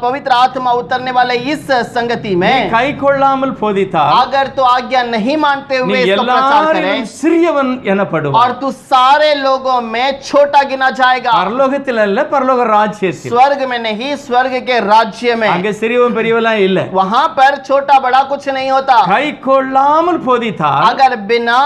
पवित्र आत्मा उतरने वाले इस संगति நீ में கை கொள்ளாமல் போதித்தால், अगर तो आज्ञा नहीं मानते நீ हुए इसको प्रचार करे எல்லாரிலும் சிறியவன் எனப்படுவாய். और तू सारे लोगों में छोटा गिना जाएगा. பரலோகத்தில் அல்ல, பரலோக ராஜ்யத்தில். स्वर्ग में नहीं, स्वर्ग के राज्य में. அங்க சிறியவன் பெரியவெல்லாம் இல்ல. वहां पर छोटा बड़ा कुछ नहीं होता. கை கொள்ளாமல் போதித்தால், अगर बिना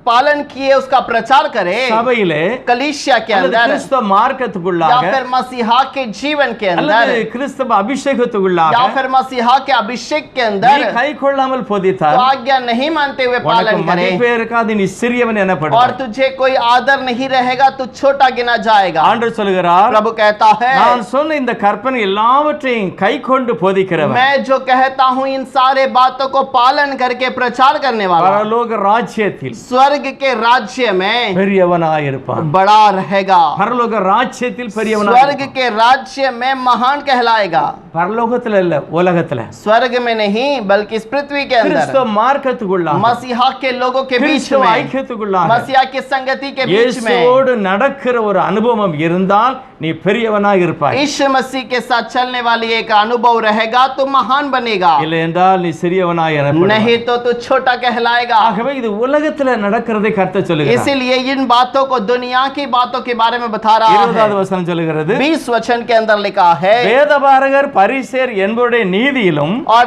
पालन किए उसका प्रचार करे சபையிலே कलीसिया के அல்லது अंदर கிறிஸ்தவ या மார்க்கத்துக்குள்ளாக फिर मसीहा के जीवन के அல்லது अंदर கிறிஸ்தவ அபிஷேகத்துக்குள்ளாக या फिर मसीहा के अभिषेक के நீ अंदर கை கொள்ளாமல் तो போதித்தால், आज्ञा नहीं मानते हुए உனக்கு पालन करे மதிப்பே இருக்காது, நீ சிறியவன் और எனப்படுவாய். तुझे कोई आदर नहीं रहेगा, तू छोटा गिना जाएगा. ஆண்டவர் சொல்கிறார், प्रभु कहता है, நான் சொன்ன இந்த கற்பனை எல்லாவற்றையும் கை கொண்டு போதிக்கிறவன் मैं जो कहता हूँ इन सारे बातों को पालन करके प्रचार करने वाला பரலோக ராஜ்யத்தில் स्वर्ग के राज्य में பெரியவனாயிருப்பான். बड़ा रहेगा. பரலோக ராஜ்யத்தில் பெரியவனாய் स्वर्ग के राज्य में महान कहलाएगा. பரலோகத்துல இல்ல, உலகத்துல स्वर्ग में नहीं बल्कि इस पृथ्वी के கிறிஸ்தவ अंदर மார்க்கத்துக்குள்ளாக, मसीहा के लोगों के बीच கிறிஸ்தவ में, ஐக்கியத்துக்குள்ளாக मसीहा की संगति के बीच में இயேசுவோடு நடக்கிற ஒரு அனுபவம் இருந்தால் நீ பெரியவனாய் இருப்பாய். यीशु मसीह के साथ चलने वाली एक अनुभव रहेगा तो महान बनेगा, இல்லை என்றால் நீ சிறியவனாய் எனப்படுவாய். नहीं तो तू छोटा कहलाएगा. ஆகவே இது உலகத்துல நடக்கிறதை கர்த்தர் சொல்லுகிறார். इसीलिए इन बातों को दुनिया की बातों के बारे में बता रहा 20வது है. வசனம் சொல்லுகிறது, 20 वचन के अंदर लिखा है, வேதபாரகர் பரிசேயர் என்பவருடைய நீதியிலும் और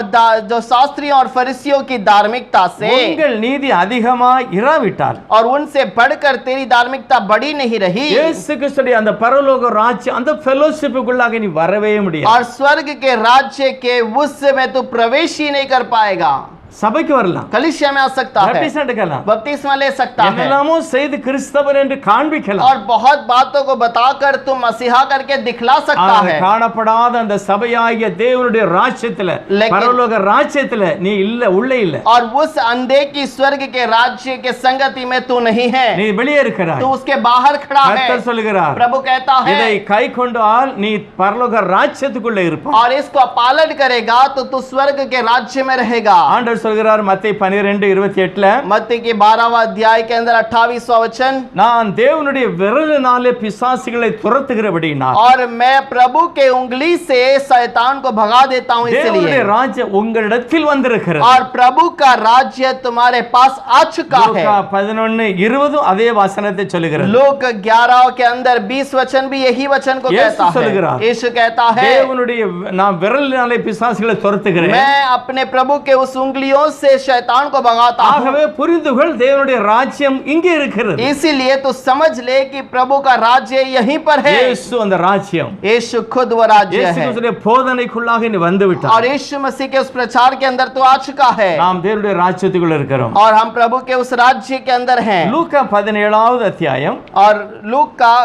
जो शास्त्रियों और फरीसियों की धार्मिकता से உங்கள் நீதி அதிகமாய் இராவிட்டால், और उनसे बढ़कर तेरी धार्मिकता बड़ी नहीं रही இயேசு கிறிஸ்துடைய அந்த பரலோக ராஜ்யம் அந்த ஃபெலோஷிப்புக்குள்ளாக நீ வரவே முடியாது. और स्वर्ग के राज्य के उस में तू प्रवेश ही नहीं कर पाएगा. சபைக்கு வரலாம், कलीसिया में आ सकता है, बपतिस्मा எடுக்கலாம், बपतिस्मा ले सकता है என்னெல்லாமோ செய்து கிறிஸ்தவர் என்று காண்பிக்கலாம். और बहुत बातों को बताकर तू मसीहा करके दिखला सकता ஆக है. காணப்படாத அந்த சபையாகிய தேவனுடைய ராஜ்யத்துல, लेकिन- பரலோக ராஜ்யத்துல நீ இல்ல, உள்ள இல்ல, और उस अंधे की स्वर्ग के राज्य के संगति में तू नहीं है, நீ வெளியே இருக்கிறாய். तू उसके बाहर खड़ा है. கர்த்தர் சொல்லுகிறார், प्रभु कहता இதை है கை கொண்டால் நீ பரலோக ராஜ்யத்துக்குள்ள இருப்பாய். और इसको पालन करेगा तो तू स्वर्ग के राज्य में रहेगा. ஆண்டவர் சொல்கிறார் மத்தேயு 12:28, मत्ती के 12वां अध्याय के अंदर 28वां वचन, நான் தேவனுடைய விரலினாலே பிசாசுகளை துரத்துகிறபடியினால் और मैं प्रभु के उंगली से शैतान को भगा देता हूं தேவனுடைய इसलिए, ராஜ்யம் உங்களிடத்தில் வந்திருக்கிறது. और प्रभु का राज्य तुम्हारे पास आ चुका है. லூக்கா 11:20 அதே வசனத்தை சொல்லுகிறது. लोक 11 के अंदर 20 वचन भी यही वचन को यीशु कहता है. சொல்லுகிறார். यीशु कहता है, தேவனுடைய நான் விரலினாலே பிசாசுகளை துரத்துகிறேன். मैं अपने प्रभु के उस उंगलियों से शैतान को भगाता हूं. ஆகவே புரிந்துகொள், தேவனுடைய ராஜ்யம் இங்கே இருக்கிறது. इसीलिए तो समझ ले कि प्रभु का राज्य यहीं पर है. இயேசு அந்த ராஜ்யம், यीशु खुद वो राज्य இயேசு है கிறிஸ்துவின் போதனைக்குள்ளாக நீ வந்து और விட்டாய். यीशु मसीह के उस प्रचार के अंदर तो आ चुका है நாம் தேவனுடைய ராஜ்யத்துக்குள்ள இருக்கிறோம். और हम प्रभु के उस राज्य के अंदर हैं. லூக்கா 17வது அத்தியாயம் और लूक का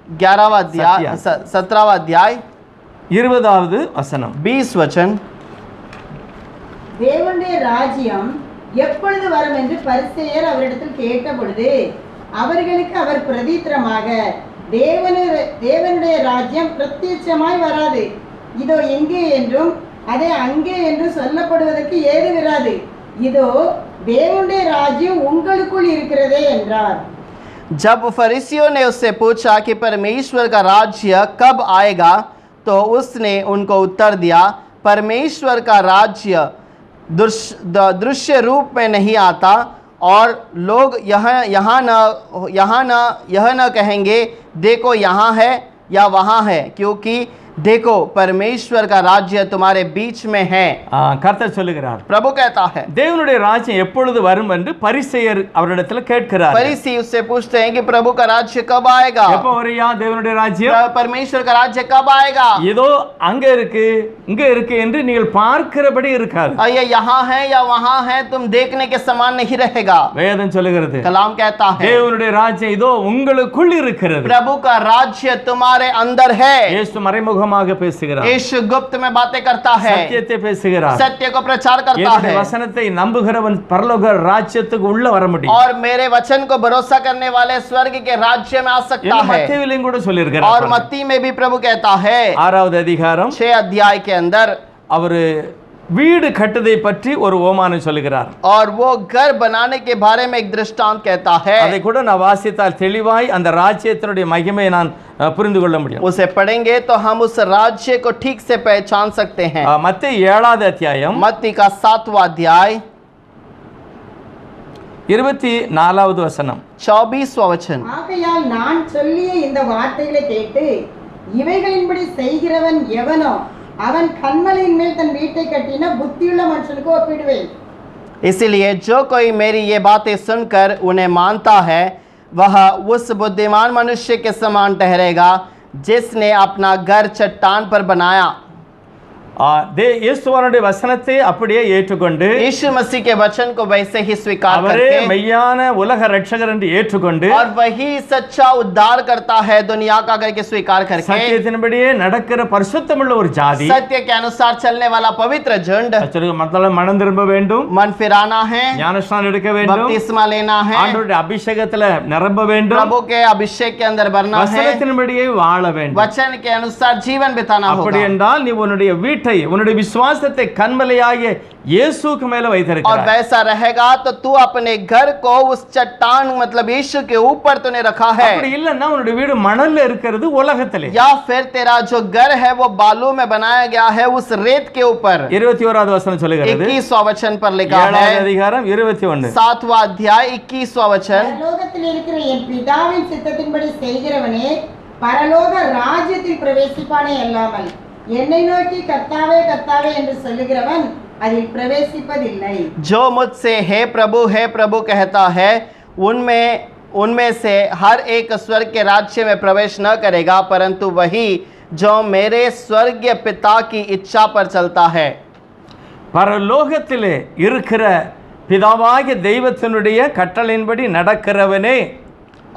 11वां अध्याय 17वां अध्याय 20வது வசனம். 20 वचन, தேவனுடைய ராஜ்யம் எப்பொழுது வரும் என்று பரிசேயர் அவரிடத்தில் கேட்டபொழுது அவர்களுக்கு அவர் பிரதித்திரமாக, தேவனுடைய ராஜ்யம் பிரத்யட்சமாய் வராது, இதோ எங்கே என்றும் அதை அங்கே என்று சொல்லப்படுவதற்கு ஏது வராது, இதோ தேவனுடைய ராஜ்யம் உங்களுக்குள் இருக்கிறதே என்றார். जब फरीसियों ने उससे पूछा कि परमेश्वर का राज्य कब आएगा, तो उसने उनको उत्तर दिया, परमेश्वर का राज्य दृश्य रूप में नहीं आता और लोग यह न कहेंगे देखो यहाँ है या वहाँ है, क्योंकि देखो परमेश्वर का राज्य तुम्हारे बीच में है। கர்த்தர் சொல்லுகிறார், प्रभु कहता है। தேவனுடைய ராஜ்யம் எப்பொழுது வரும் என்று பரிசேயர் அவரிடத்தில் கேட்கிறார். फरीसी उससे पूछते हैं कि प्रभु का राज्य कब आएगा, எப்போ வரையா தேவனுடைய ராஜ்யம், परमेश्वर का राज्य कब आएगा। ஏதோ அங்க இருக்கு இங்க இருக்கு என்று நீங்கள் பார்க்கிறபடி இருக்காது. ये यहाँ है या वहाँ है तुम देखने के समान नहीं रहेगा। வேதம் சொல்லுகிறது, कलाम कहता है தேவனுடைய ராஜ்யம் இதோ உங்களுக்குள் இருக்கிறது. प्रभु का राज्य तुम्हारे अंदर है। இயேசு மறைமுகமாக பேசுகிறார், यीशु गुप्त में बातें करता है, சத்தியத்தை பேசுகிறார். सत्य को प्रचार करता என்னுடைய है। வசனத்தை நம்புகிறவன் பரலோக ராஜ்யத்துக்கு உள்ள வர முடியும். और मेरे वचन को भरोसा करने वाले स्वर्ग के राज्य में आ सकता है। மத்தேயுவிலும் கூட சொல்லியிருக்கிறார். और मत्ती में भी प्रभु कहता है 6வது அதிகாரம் 6 अध्याय के अंदर, அவரு வீடு கட்டுதை பற்றி ஒரு ஓமானம் சொல்லுகிறார். और वो घर बनाने के बारे में एक दृष्टांत कहता है। அதை கூட நான் வாசித்தால் தெளிவாய் அந்த ராஜ்யத்தினுடைய மகிமையை நான் புரிந்து கொள்ள முடியும். उसे पढ़ेंगे तो हम उस राज्य को ठीक से पहचान सकते हैं। மத்தேயு 7வது அத்தியாயம் मत्ती का 7वां अध्याय 24வது வசனம். 24वां वचन। ஆகையால் நான் சொல்லிய இந்த வார்த்தைகளை கேட்டு இவைகளின்படி செய்கிறவன் எவனோ அவன் கன்மலையின் மேல் தன் வீட்டை கட்டின புத்தியுள்ள மனுஷனுக்கு ஒப்பிடுவேன்। इसीलिए जो कोई मेरी ये बातें सुनकर उन्हें मानता है वह उस बुद्धिमान मनुष्य के समान ठहरेगा जिसने अपना घर चट्टान पर बनाया। இயேசுவனுடைய வசனத்தை அப்படியே ஏற்றுக்கொண்டு यीशु मसीह के वचन को वैसे ही स्वीकार அவரே करके மெய்யான உலக ரட்சகர் என்று ஏற்றுக்கொண்டு और वही सच्चा उद्धार करता है दुनिया का करके स्वीकार करके சத்தியத்தின்படியே நடக்கிற பரிசுத்தமுள்ள ஒரு ஜாதி, सत्य के अनुसार चलने वाला पवित्र झुंड, மக்கள் மனம் திரும்ப வேண்டும், मन फिराना है, ஞானஸ்நானம் எடுக்க வேண்டும், बपतिस्मा लेना है, ஆண்டவருடைய அபிஷேகத்துல நிரம்ப வேண்டும், प्रभु के अभिषेक के अंदर भरना है, வசனத்தின்படியே வாழ வேண்டும். वचन के अनुसार जीवन बिताना அப்படி होगा। என்றால் நீ உன்னுடைய வீட்டை உன்னுடைய விசுவாசத்தை கன்மலையாகிய இயேசுக்கு மேல और வைத்திருக்கிறாய். वैसा रहेगा तो तू अपने घर को उस चट्टान मतलब यीशु के ऊपर तूने रखा है। அப்படி இல்லன்னா உன்னுடைய வீடு மணல்ல இருக்கிறது உலகத்திலே. या फिर तेरा जो घर है वो बालू में बनाया गया है उस रेत के ऊपर। 21வது வசனம் சொல்லுகிறது, 21वां वचन पर लिखा 7வது है, அதிகாரம் 21. 7वां अध्याय 21वां वचन। பரலோகத்தில் இருக்கிற என் பிதாவின் சித்தத்தின்படி செய்கிறவனே பரலோக ராஜ்யத்தில் பிரவேசிப்பானே அல்லாமல் என்னை நோக்கி கர்த்தாவே கர்த்தாவே என்று சொல்லுகிறவன் அதில் பிரவேசிப்பதில்லை। जो मुझसे हे प्रभु कहता है उनमें से हर एक स्वर्ग के राज्य में प्रवेश न करेगा, परंतु वही जो मेरे स्वर्गीय पिता की इच्छा पर चलता है। பரலோகத்திலே இருக்கிற பிதாவாகிய தெய்வத்தினுடைய கட்டளையின்படி நடக்கிறவனே,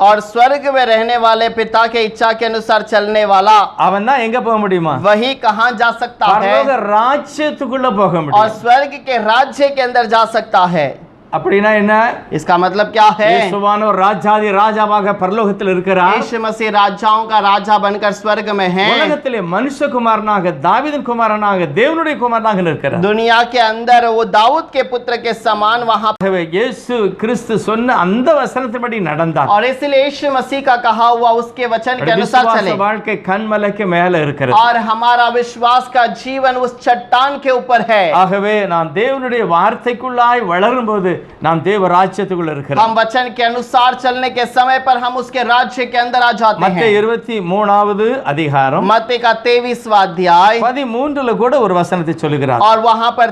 और स्वर्ग में रहने वाले पिता के इच्छा के अनुसार चलने वाला அவன் தான் எங்க போக முடியுமா? वही कहाँ जा सकता பரலோக है ராஜ்யத்துக்குள்ள போக और முடியும். स्वर्ग के राज्य के अंदर जा सकता है। அப்படினா என்ன? इसका मतलब क्या है? இயேசுவானவர் ராஜாதி ராஜாவாக பரலோகத்தில் இருக்கிறார். यीशु मसीह राजाओं का राजा बनकर स्वर्ग में है। உலகத்திலே மனுஷகுமாரனாக தாவீதின் குமாரனாக தேவனுடைய குமாரனாக இருக்கிறார். दुनिया के अंदर वो दाऊद के पुत्र के समान वहां இயேசு கிறிஸ்து சொன்ன அந்த வசனத்தின்படி நடந்தார். और इसलिए यीशु मसीह का कहा हुआ उसके वचन के अनुसार चले। வாழ்க்கை கன்மலைக்கு மேல இருக்கிறது. और हमारा विश्वास का जीवन उस चट्टान के ऊपर है। ஆகவே நாம் தேவனுடைய வார்த்தைக்குள்ளாய் வளரும்போது நாம் தேவ ராஜ்யத்துக்குள்ள இருக்கிறோம். हम वचन के अनुसार चलने के समय पर हम उसके राज्य के अंदर आ जाते हैं। மத்தேயு 23வது அதிகாரம் मत्ती का 23वां अध्याय 13ல கூட ஒரு வசனத்தை சொல்லுகிறார். और वहां पर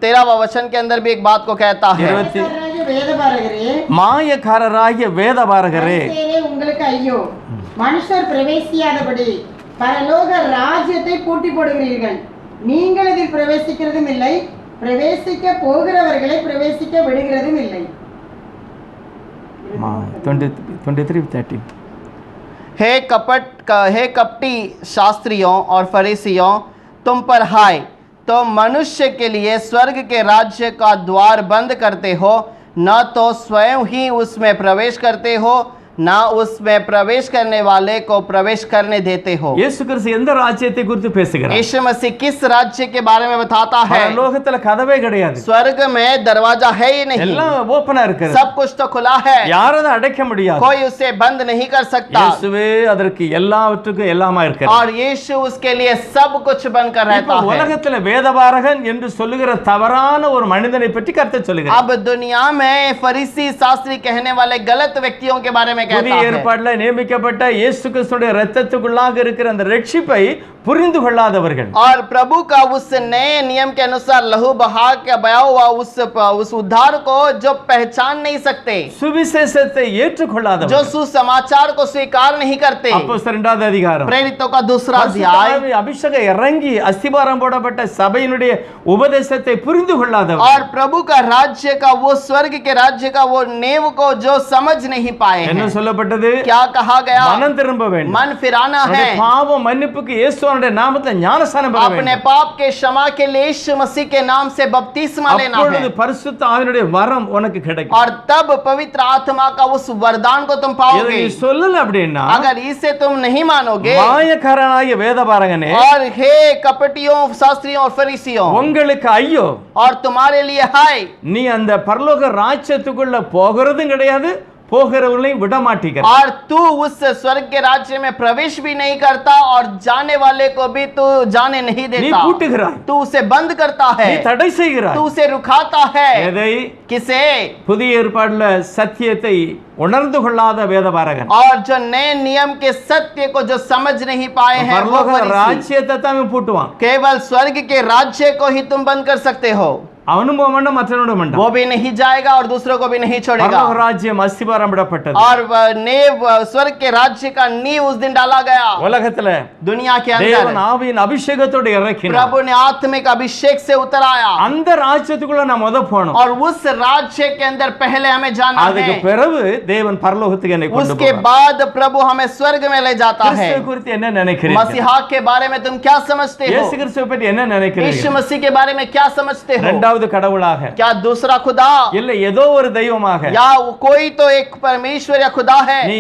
13वां वचन के अंदर भी एक बात को कहता है। வேதபாரகரே மாயக்காரராகிய வேதபாரகரே, பரிசேயரே, உங்களுக்கு ஐயோ, மனுஷர் பிரவேசியாதபடி பரலோக ராஜ்யத்தை பூட்டி போடுகிறீர்கள். நீங்கள் இதில் பிரவேசிக்கிறதும் இல்லை, பிரவேசிக்க போகிறவர்களை பிரவேசிக்க விடுகிறதும் இல்லை। 23:13 हे कपटी शास्त्रियों और फरीसियों, तुम पर हाय, तो मनुष्य के लिए स्वर्ग के राज्य का द्वार बंद करते हो, न तो स्वयं ही उसमें प्रवेश करते हो, ना उसमें प्रवेश करने वाले को प्रवेश करने देते हो। இயேசு கிறிஸ்து எந்த ராஜ்யத்தை குறித்து பேசுகிறார்? यीशु मसीह किस राज्य के बारे में बताता है? பரலோகத்துல கதவே கிடையாது, स्वर्ग में दरवाजा है ही नहीं, எல்லாம் ஓபனா இருக்கு, सब कुछ तो खुला है, யாரும் அதை அடைக்க முடியாது. कोई उसे बंद नहीं कर सकता இயேசுவே அதற்கு எல்லாவற்றுக்கும் எல்லாமா இருக்கிறார். और यीशु उसके लिए सब कुछ बनकर रहता இப்போ है। உலகத்துல வேதபாரகன் என்று சொல்லுகிற தவறான ஒரு மனிதனை பற்றி கர்த்தர் சொல்லுகிறார். अब दुनिया में फरीसी शास्त्री कहने वाले गलत व्यक्तियों के बारे में कहता புதிய है। ஏற்பாட்டுல நியமிக்கப்பட்ட இயேசு கிறிஸ்துடைய இரத்தத்துக்குள்ளாக இருக்கிற அந்த ரட்சிப்பை புரிந்து கொள்ளாதவர்கள், और प्रभु का उस नए नियम के अनुसार लहू बहा के बया हुआ उस उद्धार को जो पहचान नहीं सकते, சுவிசேஷத்தை जो ஏற்றுக்கொள்ளாதவர்கள். सुसमाचार को स्वीकार नहीं करते। அப்போஸ்தலர் 2வது அதிகாரம் प्रेरितों का दूसरा अध्याय, பரிசுத்த அபிஷேகம் இறங்கி அஸ்திபாரம் போடப்பட்ட சபையினுடைய உபதேசத்தை புரிந்து கொள்ளாதவர், और प्रभु का राज्य का वो स्वर्ग के राज्य का वो नेव को जो समझ नहीं पाए என்ன हैं। சொல்லப்பட்டது? क्या कहा गया? மனம் திரும்ப வேண்டும், मन फिराना है, நம்முடைய பாவ மன்னிப்புக்கு இயேசுவினுடைய நாமத்தில் ஞானஸ்நானம் பெற अपने வேண்டும். पाप के क्षमा के लिए यीशु मसीह के नाम से बपतिस्मा लेना है, அப்பொழுது பரிசுத்த ஆவியினுடைய வரம் உனக்கு கிடைக்கும். और तब पवित्र आत्मा का उस वरदान को तुम இதை पाओगे। நீ சொல்லல அப்படின்னா, अगर इसे तुम नहीं मानोगे, மாயக்காரனாகிய வேதபாரகனே, और हे कपटियों शास्त्रियों और फरीसियों, உங்களுக்கு ஐயோ, और तुम्हारे लिए हाय, நீ அந்த பரலோக ராஜ்யத்துக்குள்ள போகிறதும் கிடையாது, போகிறவர்களையும் விட மாட்டீங்க. और तू उस स्वर्ग के राज्य में प्रवेश भी नहीं करता, और जाने वाले को भी तू जाने नहीं நீ देता। கூட்டுகிறாய், तू उसे बंद करता நீ है, தடை செய்கிறாய். तू उसे रुकाता है। எதை? किसे? புதிய ஏற்பாடுல சத்தியத்தை உணர்ந்து கொள்ளாத வேதபாரகன், और जो नए नियम के सत्य को जो समझ नहीं पाए हैं, वो பரலோக फरीसी। ராஜ்யத்தை தான் அவன் பூட்டுவான். केवल स्वर्ग के राज्य को ही तुम बंद कर सकते हो, அவனும் போக மாட்டான், மற்றவனும் மாட்டான். वो भी नहीं जाएगा और दूसरों को भी नहीं छोड़ेगा। பரலோக ராஜ்யம் அஸ்திபாரம் விடப்பட்டது. और स्वर्ग के राज्य का नींव उस दिन डाला गया। உலகத்துல दुनिया के தேவன் अंदर ஆவியின் அபிஷேகத்தோடு இறக்கினார். प्रभु ने आत्मिक अभिषेक से उतर आया, அந்த ராஜ்யத்துக்குள்ள நாம் முத போனோம். और उस राज्य के अंदर पहले हमें जाना அதுக்கு है। பிறகு தேவன் பரலோகத்துக்கு என்னை கொண்டு उसके போவார். बाद प्रभु हमें स्वर्ग में ले जाता है। கிறிஸ்துவை குறித்து என்ன நினைக்கிறீர்கள்? मसीहा के बारे में तुम क्या समझते हो? இயேசு கிறிஸ்துவை பற்றி என்ன यीशु நினைக்கிறீர்கள்? मसीह के बारे में क्या समझते हो? இரண்டாவது கடவுளாக, क्या दूसरा खुदा, இல்ல ஏதோ ஒரு தெய்வமாக या कोई तो एक परमेश्वर या खुदा है? நீ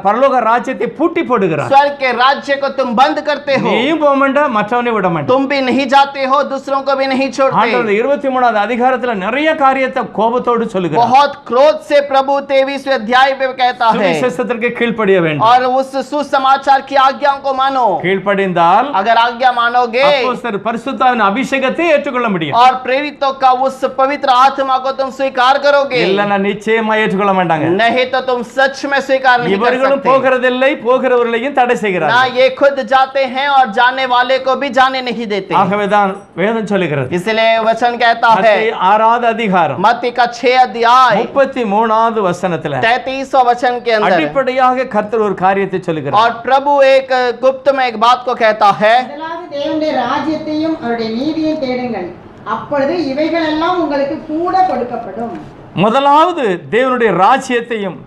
பரலோக ராஜ்யத்தை பூட்டி போடுகிறாய். स्वर्ग के राज्य को तुम बंद करते हो, நீயும் போக மாட்டா, மற்றவனை விட மாட்டா. तुम भी नहीं जाते हो, दूसरों को भी नहीं छोड़ते। ஆண்டவர் 23வது அதிகாரத்துல நிறைய காரியத்தை கோபத்தோடு சொல்லுகிறார். बहुत क्रोध से प्रभु 23वें अध्याय में कहता है, சுவிசேஷத்திற்கு கீழ்ப்படிய வேண்டும். और उस सुसमाचार की आज्ञाओं को मानो। கீழ்ப்படிந்தால் अगर आज्ञा मानोगे அப்போஸ்தலர் பரிசுத்தாவின் அபிஷேகத்தை ஏற்றுக்கொள்ள முடியும். और प्रेरितों का उस पवित्र आत्मा को तुम स्वीकार करोगे, இல்லன்னா நிச்சயமா ஏற்றுக்கொள்ள மாட்டாங்க. नहीं तो तुम सच में स्वीकार नहीं कर இவர்களும் सकते। போகிறதில்லை, போகிறவர்களையும் தடை ना செய்கிறார்கள். ये खुद जाते हैं और जाने वाले को भी जाने नहीं देते। ஆகவேதான் வேதம் சொல்லுகிறது, इसलिए वचन कहता है, மத்தேயு 6வது அதிகாரம் मत्ती का 6 अध्याय 33வது वचनத்துல 33वां वचन के अंदर, அடிப்படையாக கர்த்தர் ஒரு காரியத்தை சொல்லுகிறார். और प्रभु एक गुप्त में एक बात को कहता है, முதலாவது தேவனுடைய ராஜ்யத்தையும் அவருடைய நீதியையும் தேடுங்கள், அப்பொழுது இவைகள் எல்லாம் உங்களுக்கு கூட கொடுக்கப்படும். முதலாவது தேவனுடைய ராஜ்யத்தையும்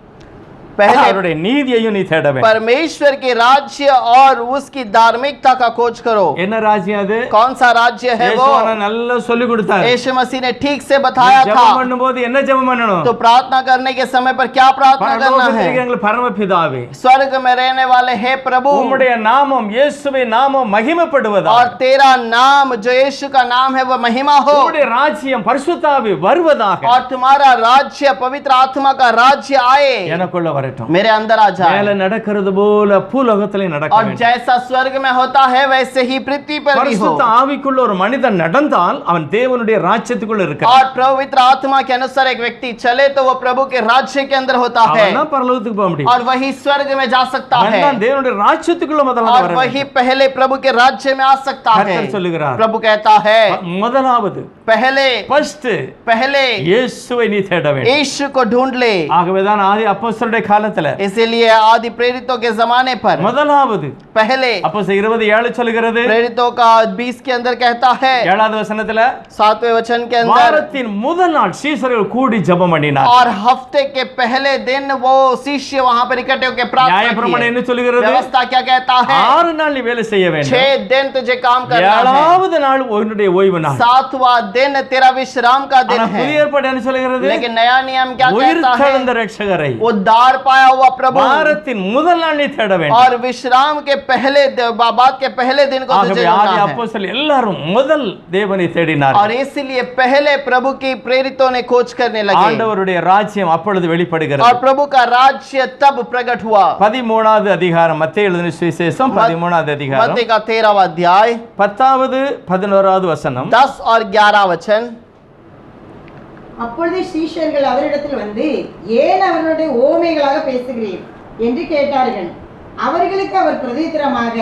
पहले அவருடைய நீதியையும் நீ தேட வேண்டும். परमेश्वर के राज्य और उसकी धार्मिकता का खोज करो। என்ன ராஜ்யம் அது? कौन सा राज्य है वो? இயேசு நல்லா சொல்லி கொடுத்தார். यीशु मसीह ने ठीक से बताया था। ஜெபம் பண்ணும்போது என்ன ஜெபம் பண்ணணும்? तो प्रार्थना करने के समय पर क्या प्रार्थना करना है? பரலோகத்தில் பரமபிதாவே, स्वर्ग में रहने वाले हे प्रभु, உம்முடைய நாமம் இயேசுவின் நாமம் மகிமைப்படுவதாக, और तेरा नाम जो यीशु का नाम है वो महिमा हो, உம்முடைய ராஜ்யம் பரிசுத்த ஆவி வருவதாக, और तुम्हारा राज्य पवित्र आत्मा का राज्य आए, எனக்குள்ள வரட்டும். मेरे अंदर आ जाए, மேல நடக்கிறது போல பூலோகத்திலே நடக்க और வேண்டும். जैसा स्वर्ग में होता है वैसे ही पृथ्वी पर भी हो। பரிசுத்த ஆவிக்குள்ள ஒரு மனிதன் நடந்தால் அவன் தேவனுடைய ராஜ்யத்துக்குள்ள இருக்கிறான். और पवित्र आत्मा के अनुसार एक व्यक्ति चले तो वो प्रभु के राज्य के अंदर होता है, அவன் தான் பரலோகத்துக்கு போக முடியும். और वही स्वर्ग में जा सकता அவன் है, தான் தேவனுடைய ராஜ்யத்துக்குள்ள முதல்ல और வர वही வேண்டும். पहले प्रभु के राज्य में आ सकता है। கர்த்தர் சொல்லுகிறார், प्रभु कहता है, முதலாவது पहले पहले இயேசுவை நீ தேட வேண்டும். यीशु को ढूंढ ले। ஆகவேதான் ஆதி அப்போஸ்தலருடைய காலத்துல इसीलिए आदि प्रेरितों के जमाने पर முதலாவது पहले, அப்போஸ்தலர் 27 சொல்கிறது, प्रेरितों का 20 के अंदर कहता है, 7வது வசனத்துல 7वें वचन के अंदर, வாரத்தின் முதல் நாள் சீசர்கள் கூடி ஜெபம் பண்ணினார். और हफ्ते के पहले दिन वो शिष्य वहां पर इकट्ठे होकर प्रार्थना நியாயப்பிரமாணம் किए। என்ன சொல்கிறது? व्यवस्था क्या कहता है? 6 நாள் நீ வேலை செய்ய வேண்டும், 6 दिन तुझे काम करना है, 7வது நாள் உன்னுடைய ஓய்வு நாள். 7वां दिन तेरा विश्राम का दिन ஆனா है। புதிய ஏற்பாடு என்ன சொல்கிறது? लेकिन नया नियम क्या कहता உயிர்த்தெழுந்த है? ரட்சகரை उद्धार पाया हुआ प्रभु வாரத்தின் முதல் நாள் நீ தேட வேண்டும். और विश्राम के पहले बात के पहले दिन को तुझे ஆகவே ஆதி ढूंढना है। அப்போஸ்தலர் எல்லாரும் முதல் தேவனை தேடினார். और इसलिए पहले प्रभु की प्रेरितों ने खोज करने लगे ஆண்டவருடைய ராஜ்யம் அப்பொழுது வெளிப்படுகிறது. और प्रभु का राज्य तब प्रकट हुआ। 13வது அதிகாரம் மத்தேயு எழுதின சுவிசேஷம் 13வது அதிகாரம் मत्ती का 13वां अध्याय 10வது 11வது வசனம். 10 और 11 वचन। அப்பொழுது சீஷர்கள் அவரிடத்தில் வந்து, ஏன் அவர்களுடைய ஓமைகளாக பேசுகிறீர் என்று கேட்டார்கள். அவர்களுக்கு அவர் பிரதித்திரமாக,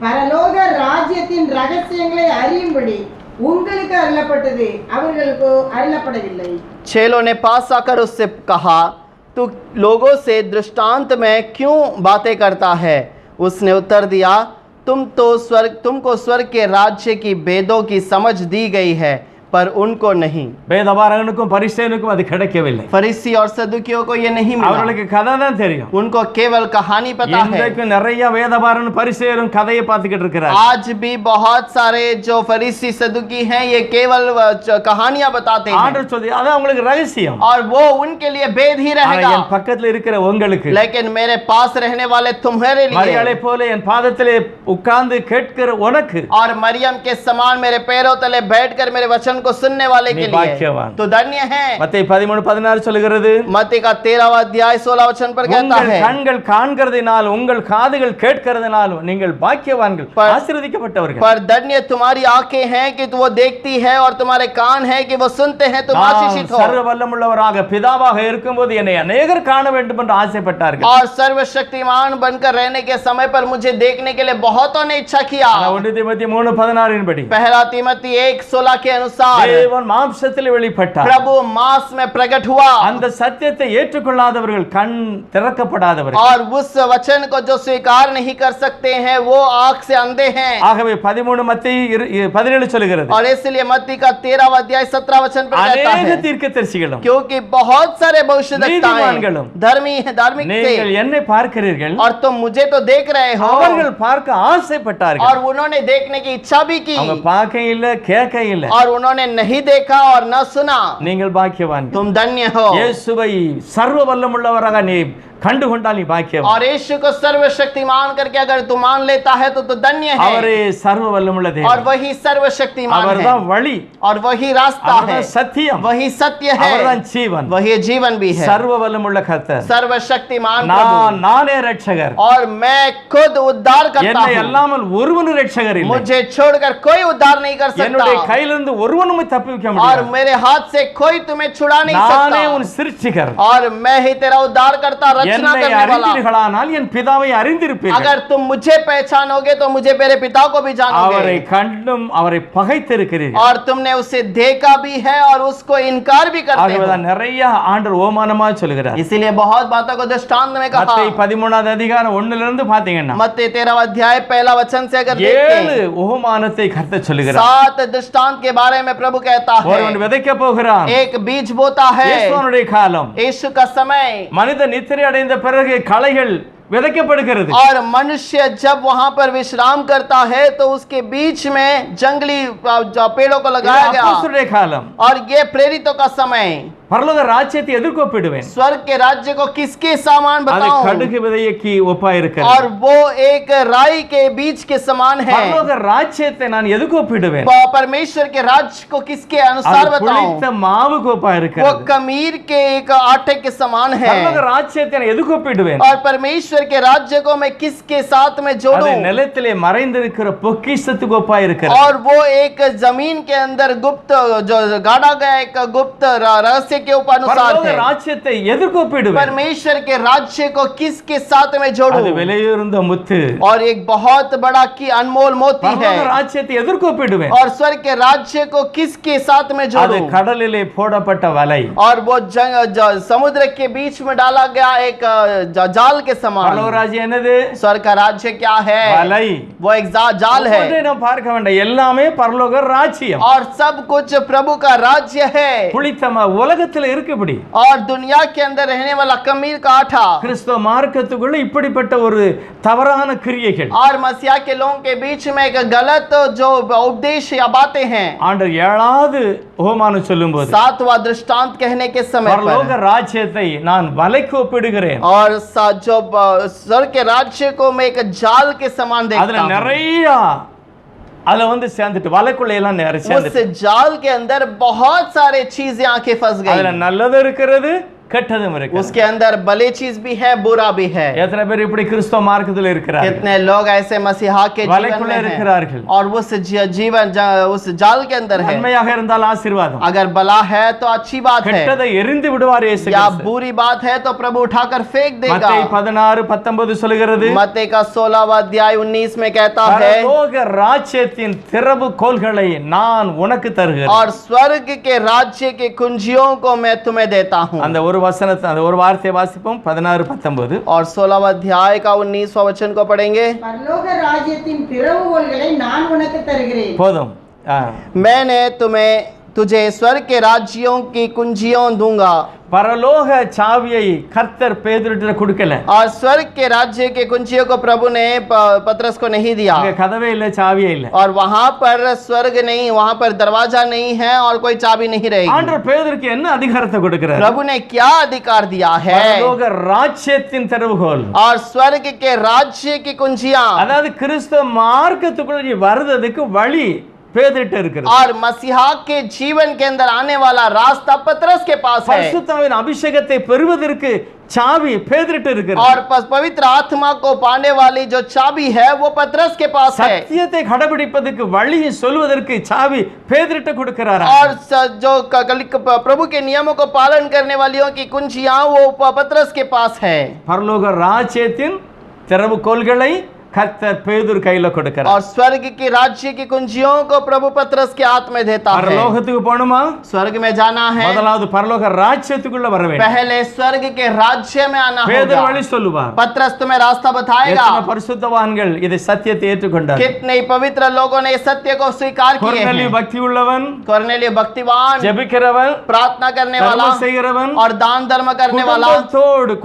பரலோக ராஜ்யத்தின் ரகசியங்களை அறியும்படி உங்களுக்கு அருளப்பட்டது, அவர்களுக்கு அருளப்படவில்லை. चेलों ने पास आकर उससे कहा, तू लोगों से दृष्टांत में क्यों बातें करता है? उसने उत्तर दिया, तुमको स्वर्ग के राज्य की भेदों की समझ दी गई है, पर उनको नहीं। வேதபாரகனுக்கும் பரிசேயனுக்கும் அது கிடைக்கவில்லை. फरीसी और सदुकियों को ये नहीं मिला। அவர்களுக்கு கதை தான் தெரியும். उनको केवल कहानी पता है। இன்றைக்கு நிறைய வேதபாரகனும் பரிசேயரும் கதையை பார்த்துக்கிட்டு இருக்கிறார். आज भी बहुत सारे जो फरीसी सदुकी हैं ये केवल कहानियां बताते हैं ஆண்டவர் சொல்லி அது அவங்களுக்கு ரகசியம். और वो उनके लिए भेद ही ஆனா रहेगा। என் பக்கத்துல இருக்கிற உங்களுக்கு, लेकिन मेरे पास रहने वाले तुम्हारे மரியாளை लिए போல என் பாதத்திலே உட்கார்ந்து கேட்கிற உனக்கு और मरियम के समान मेरे पैरों तले बैठकर मेरे वचन को सुनने वाले के नहीं, लिए भाग्यवान। तो धन्य है। மத்தேயு 13:16 சொல்கிறது, मत्ती का 13वां अध्याय 16 वचन पर कहता உங்கள் है, கண்கள் காண்கிறதினால் உங்கள் காதுகள் கேட்கிறதினால் நீங்கள் பாக்கியவான்கள், पर- ஆசீர்வதிக்கப்பட்டவர்கள். पर धन्य तुम्हारी आंखें हैं कि वो देखती है और तुम्हारे कान हैं कि वो सुनते हैं, तुम நான் आशीषित हो। சர்வ வல்லமுள்ளவராக பிதாவாக இருக்கும்போது என்னை அநேகர் காண வேண்டும் என்று ஆசைப்பட்டார்கள். और सर्वशक्तिमान बनकर रहने के समय पर मुझे देखने के लिए बहुतों ने इच्छा किया। ஆனா 1 தீமோத்தேயு 3:16 படி पहला तीमोथी 1:16 के अनुसार தேவன் மாம்சத்தில் வெளிப்பட்டார். प्रभु मांस में प्रकट हुआ அந்த சத்தியத்தை ஏற்றுக்கொள்ளாதவர்கள், கண் திறக்கப்படாதவர்கள். और उस वचन को जो स्वीकार नहीं कर सकते हैं वो आंख से अंधे हैं। ஆகவே 13 மத்தேயு 17 சொல்கிறது, और इसलिए मत्ती का 13वां अध्याय 17 वचन पर कहता அநேக है, தீர்க்கதரிசிகளும் क्योंकि बहुत सारे भविष्यद्वक्ताएं நீதிमाன்களும் धार्मिक நீங்கள் थे என்னை பார்க்கிறீர்கள், और तुम मुझे तो देख रहे हो அவர்கள் பார்க்க ஆசைப்பட்டார்கள். और उन्होंने देखने की इच्छा भी की அவங்க பார்க்க இல்ல, கேட்க இல்ல. और उन्होंने नहीं देखा और न सुना। நீங்கள் பாக்கியவான். तुम धन्य हो। இயேசுவை சர்வ வல்லமுள்ளவராக நீ கண்டு கொண்டால் நீ பாக்கியவான். और यीशु को सर्वशक्तिमान करके अगर तू मान लेता है तो धन्य है। அவரே சர்வ வல்லமுள்ள और தேவன். वही सर्वशक्तिमान है அவர்தான் வழி, और वही रास्ता है, அவர்தான் சத்தியம், वही सत्य है, அவர்தான் ஜீவன், वही जीवन भी है। சர்வ வல்லமுள்ள கர்த்தர். सर्वशक्तिमान நானே ரட்சகர், प्रभु और मैं खुद उद्धार करता என்னை हूँ। அல்லாமல் ஒருவனும் ரட்சகர் இல்லை. मुझे छोड़कर कोई उद्धार नहीं कर என்னுடைய सकता கையிலிருந்து ஒருவனும் தப்பிக்க और முடியாது. मेरे हाथ से कोई तुम्हें छुड़ा नहीं நானே உன் सकता சிருஷ்டிகர். और मैं ही तेरा उद्धार करता, रचना என்னை करने वाला। அறிந்தீர்களானால் என் பிதாவை அறிந்திருப்பீர்கள். अगर तुम मुझे पहचानोगे तो मुझे मेरे पिता को भी அவரை जानोगे கண்டும் அவரை பகைத்திருக்கிறீர்கள். और तुमने उसे देखा भी है और उसको इनकार भी करते ஆகவேதான் हो। நிறைய ஆண்டவர் ஓமானமா சொல்கிறார். इसीलिए बहुत बातों को दृष्टांत में कहा। மத்தேயு 13வது அதிகாரம் 1ல இருந்து பாத்தீங்கன்னா मत्ती 13वां अध्याय पहला वचन से अगर 7 देखते ஓமானத்தை கர்த்தர் சொல்லுகிறார். 7 दृष्टांत के बारे में प्रभु कहता ஒருவன் है। விதைக்க போகிறான். एक बीज बोता है, இயேசுவனுடைய காலம். यीशु का समय, மனித நித்திரை அடைந்த பிறகு களைகள் விதைக்கப்படுகிறது. और मनुष्य जब वहां पर विश्राम करता है तो उसके बीच में जंगली पेड़ों को இது लगाया गया। அப்போஸ்தலருடைய காலம். और ये प्रेरितों का समय। பரலோக ராஜ்யத்தை எதிர்கொப்பிடுவேன். स्वर्ग के राज्य को किसके समान அது बताऊं? கடுகு விதைக்கு ஒப்பா இருக்கிறது. और वो एक राई के बीज के समान है। பரலோக ராஜ்யத்தை நான் எதுக்கொப்பிடுவேன்? परमेश्वर के राज्य को किसके अनुसार அது புளித்த बताऊं? மாவுக்கு ஒப்பா वो இருக்கிறது. खमीर के एक आटे के समान है। பரலோக ராஜ்யத்தை நான் எதுக்கொப்பிடுவேன்? और परमेश्वर के राज्य को मैं किसके साथ में அது जोड़ूं? நிலத்திலே மறைந்திருக்கிற பொக்கிஷத்துக்கு ஒப்பா இருக்கிறது. और वो एक जमीन के अंदर गुप्त जो गाड़ा गया एक गुप्त रहस्य के ऊपर अनुसार பரலோக है। ராஜ்யத்தை எதுக்கொப்பிடுவேன்? परमेश्वर के राज्य को किसके साथ में அது जोड़ूं? விலையுயர்ந்த முத்து. और एक बहुत बड़ा की अनमोल मोती பரலோக है। ராஜ்யத்தை எதுக்கொப்பிடுவேன்? और स्वर्ग के राज्य को किसके साथ में அது जोड़ूं? கடலிலே போடப்பட்ட வலை. और वो समुद्र के बीच में डाला गया एक जाल के பரலோக समान। ராஜ்யம் என்னது? स्वर्ग का राज्य क्या है? வலை. वो एक जाल है। ஒன்றை நாம் பார்க்க வேண்டாம், எல்லாமே பரலோக ராஜ்யம். और सब कुछ प्रभु का राज्य है। புளித்த உலகத்தில் உலகத்துல இருக்குபடி और दुनिया के अंदर रहने वाला कमीर का आठा கிறிஸ்தவ மார்க்கத்துக்குள்ள இப்படிப்பட்ட ஒரு தவறான கிரியைகள் और मसीहा के लोगों के बीच में एक गलत जो उपदेश या बातें हैं। ஆண்டவர் 7வது உபமானம் சொல்லும்போது 7वां दृष्टांत कहने के समय பரலோக पर ராஜ்யத்தை நான் வலைக்கு ஒப்பிடுகிறேன், और जो स्वर्ग के राज्य को मैं एक जाल के समान அதுல देखता हूं। நிறைய அதுல வந்து சேர்ந்துட்டு வலைக்குள்ள எல்லாம் நிறைய उस சேர்ந்துட்டு जाल के अंदर बहुत सारे चीजें आके फंस அதுல गई। நல்லது இருக்கிறது, கெட்டதும் இருக்கு. उसके अंदर भले चीज भी है, बुरा भी है। எத்தனை பேர் இப்படி கிறிஸ்தவ மார்க்கத்துல இருக்கிறார்கள், कितने लोग ऐसे मसीहा के जीवन வலைக்குள்ள में இருக்கிறார்கள். हैं और उस जीवन उस जाल के अंदर है। நன்மையாக இருந்தால் ஆசீர்வாதம், अगर भला है तो अच्छी बात है, கெட்டதை எரிந்து விடுவார் இயேசு या கிறிஸ்து. बुरी बात है तो प्रभु उठाकर फेंक देगा। மத்தேயு 16:19 சொல்கிறது, मत्ती का 16वां अध्याय 19 में कहता है, பரலோக ராஜ்யத்தின் திறவுகோல்களை நான் உனக்கு தருகிறேன். और स्वर्ग के राज्य के कुंजियों को मैं तुम्हें देता हूँ। அந்த ஒரு வசனத்தை அந்த ஒரு வார்த்தையை வாசிப்போம். 16:19 और 16वां अध्याय का 19वां वचन को पढ़ेंगे। பரலோக ராஜ்யத்தின் திறவுகோல்களை நான் உனக்கு தருகிறேன். போதும். मैंने तुझे स्वर्ग के राज्यों की कुंजियों दूंगा। பரலோக சாவியை கர்த்தர் பேதுருட்ட கொடுக்கல. और स्वर्ग के राज्य के कुंजियों को प्रभु ने पतरस को नहीं दिया। அங்க கதவே இல்ல, சாவியே இல்ல. और वहां पर स्वर्ग नहीं, वहां पर दरवाजा नहीं है और कोई चाबी नहीं रहेगी। ஆண்டவர் பேதுருக்கு என்ன அதிகாரத்தை கொடுக்கிறார்? प्रभु ने क्या अधिकार दिया है? பரலோக ராஜ்யத்தின் திறவுகோல், और स्वर्ग के राज्य की कुंजियां, அதாவது கிறிஸ்தவ மார்க்கத்துக்குள்ள நீ வருவதற்கு வழி பேதுருட்ட இருக்கிறது. और मसीहा के जीवन के अंदर आने वाला रास्ता पतरस के पास है। பரிசுத்தாவின் அபிஷேகத்தை பெறுவதற்கு சாவி பேதுருட்ட இருக்கிறது. और पवित्र आत्मा को पाने वाली जो चाबी है वो पतरस के पास है। சத்தியத்தை கடைபிடிப்பதற்கு வழியை சொல்வதற்கு சாவி பேதுருட்ட கொடுக்கிறார். और जो प्रभु के नियमों को पालन करने वालियों की कुंजियां वो पतरस के पास है। பரலோக ராஜ்யத்தின் திறவுகோல்களை கர்த்தர் பேதுரு கையில கொடுக்கிறார். और स्वर्ग के राज्य की कुंजियों को प्रभु पतरस के हाथ में देता है। பரலோகத்துக்கு போணுமா? स्वर्ग में जाना है, முதலாவது பரலோக ராஜ்யத்துக்குள்ள வர வேண்டும். पहले स्वर्ग के राज्य में आना பேதுரு होगा। வழி சொல்லுவார். पतरस तुम्हें रास्ता बताएगा। எத்தனை பரிசுத்தவான்கள் இதை சத்தியத்தை ஏற்றுக்கொண்டார். कितने पवित्र लोगों ने इस सत्य को स्वीकार किए கொர்நேலியு हैं। பக்தி உள்ளவன், कोर्नेलियस भक्तिवान, ஜெபிக்கிறவன், प्रार्थना करने वाला தர்மம் செய்கிறவன், और दान धर्म करने वाला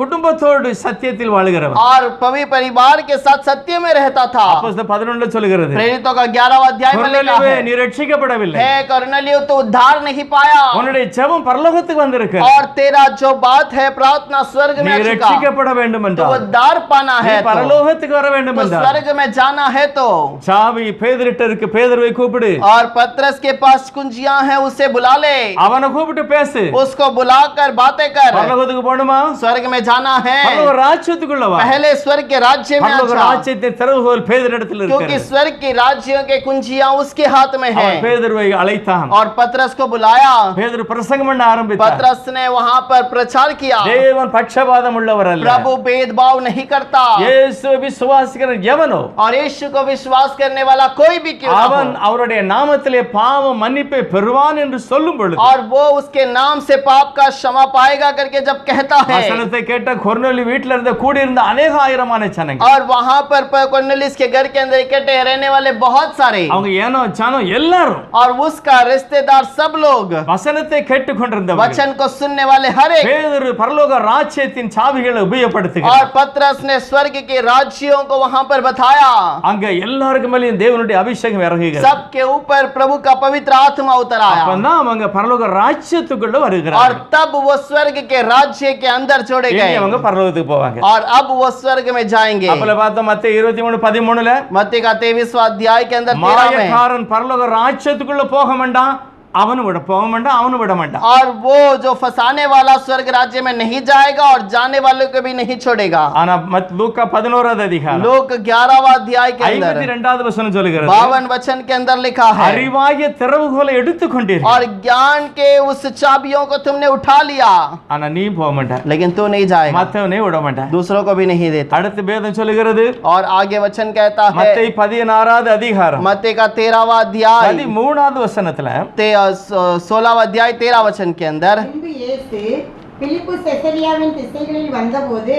குடும்பத்தோடு சத்தியத்தில் வாழுகிறவன். और पवित्र परिवार के साथ सत्य में रहता था। அப்போஸ்தலர் 11 சொல்கிறது, प्रेरितों का 11वां अध्याय में लिखा கொர்நேலியுவே है, நீ ரட்சிக்கப்படவில்லை, हे कोर्नेलियस तू उद्धार नहीं पाया உன்னுடைய ஜெபம் பரலோகத்துக்கு வந்திருக்கு, और तेरा जो बात है प्रार्थना स्वर्ग में நீ आ चुका। ரட்சிக்கப்பட வேண்டும் तो என்றால், उद्धार पाना நீ है பரலோகத்துக்கு வர வேண்டும் तो என்றால், स्वर्ग में जाना है तो சாவி பேதுருட்ட இருக்கு, பேதுருவை கூப்பிடு, और पतरस के पास कुंजियां हैं, उसे बुला ले, அவனை கூப்பிட்டு பேசு. उसको बुलाकर बातें कर। பரலோகத்துக்கு போணுமா? स्वर्ग में जाना है, பரலோக ராஜ்யத்துக்குள்ள வா. पहले स्वर्ग के राज्य में பரலோக आ जा। ராஜ்யத்தின் திறவுகோல் பேதுருவிடத்தில் क्योंकि இருக்கிறது. स्वर्ग की राज्यों के कुंजियां उसके हाथ में है। அவன் பேதுருவை அழைத்தான். और पतरस को बुलाया, பேதுரு பிரசங்கம் பண்ண ஆரம்பித்தார். पतरस ने वहां पर प्रचार किया, தேவன் பட்சபாதம் உள்ளவர் அல்ல, प्रभु भेदभाव नहीं करता இயேசுவை விசுவாசிக்கிற எவனோ और यीशु को विश्वास करने वाला कोई भी क्यों ना அவன் हो, அவருடைய நாமத்திலே பாவ மன்னிப்பை பெறுவான் என்று சொல்லும் பொழுது, और वो उसके नाम से पाप का क्षमा पाएगा करके जब कहता है, வசனத்தை கேட்ட கொர்நேலியு வீட்டில் இருந்த கூடியிருந்த अनेक ஆயிரமான ஜனங்கள், और वहां पर कोर्नेलियस के घर के अंदर इकट्ठे रहने वाले बहुत सारे அவங்க ஏனோ சானோ எல்லாரும் और उसका रिश्तेदार सब लोग, வசனத்தை கேட்டுக்கொண்டிருந்தவர்கள், वचन को सुनने वाले हर एक, பேதுரு பரலோக ராஜ்யத்தின் சாவிகளை और உபயோகப்படுத்துகிறார். पतरस ने स्वर्ग के राज्यों को वहां पर बताया। அங்க எல்லாருக்கும் மேலேயும் தேவனுடைய அபிஷேகம் இறங்குகிறது. सबके ऊपर प्रभु का पवित्र आत्मा उतर आया அப்பதான் அவங்க பரலோக ராஜ்யத்துக்குள்ள और வருகிறார்கள். तब वो स्वर्ग के राज्य के अंदर जोड़े இனி गए அவங்க பரலோகத்துக்கு போவாங்க. और अब वो स्वर्ग में जाएंगे। அப்பல பார்த்தோம் மத்தேயு 23:13 मत्ती का 23वां अध्याय के अंदर 13 में, மாயக்காரன் பரலோக ராஜ்யத்துக்குள்ள போக வேண்டாம், அவனும் விட போக வேண்டாம், அவனும் விட மாட்டான். और वो जो फंसाने वाला स्वर्ग राज्य में नहीं जाएगा और जाने वालों को भी नहीं छोड़ेगा। ஆனா லூக்கா 11வது அதிகாரம் लोक 11वां अध्याय के अंदर 52வது வசனம் சொல்கிறது, 52 वचन के अंदर लिखा है, அறிவாகிய திறவுகோலை எடுத்துக்கொண்டீர்கள், और ज्ञान के उस चाबियों को तुमने उठा लिया ஆனா நீ போக மாட்ட, लेकिन तू नहीं जाएगा, மத்தவனே விட மாட்ட. दूसरों को भी नहीं देता। அடுத்து வேதம் சொல்கிறது, और आगे वचन कहता है, மத்தேயு 16வது அதிகாரம் मत्ती का 13वां अध्याय 13வது வசனத்துல 16वां अध्याय 13 वचन के अंदर, பின்பு இயேசு பிலிப்பு செசரியாவின் திசைகளில் வந்தபோது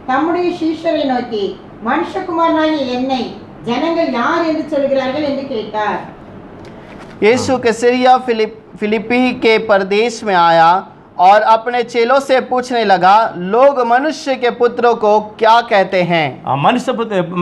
தம்முடைய சீஷரை நோக்கி, மனுஷகுமாரனாகிய என்னை ஜனங்கள் யார் என்று சொல்கிறார்கள் என்று கேட்டார். यीशु कैसरिया फिलिप्पी के प्रदेश में आया और अपने चेलों से पूछने लगा, लोग मनुष्य के पुत्रों को क्या कहते हैं?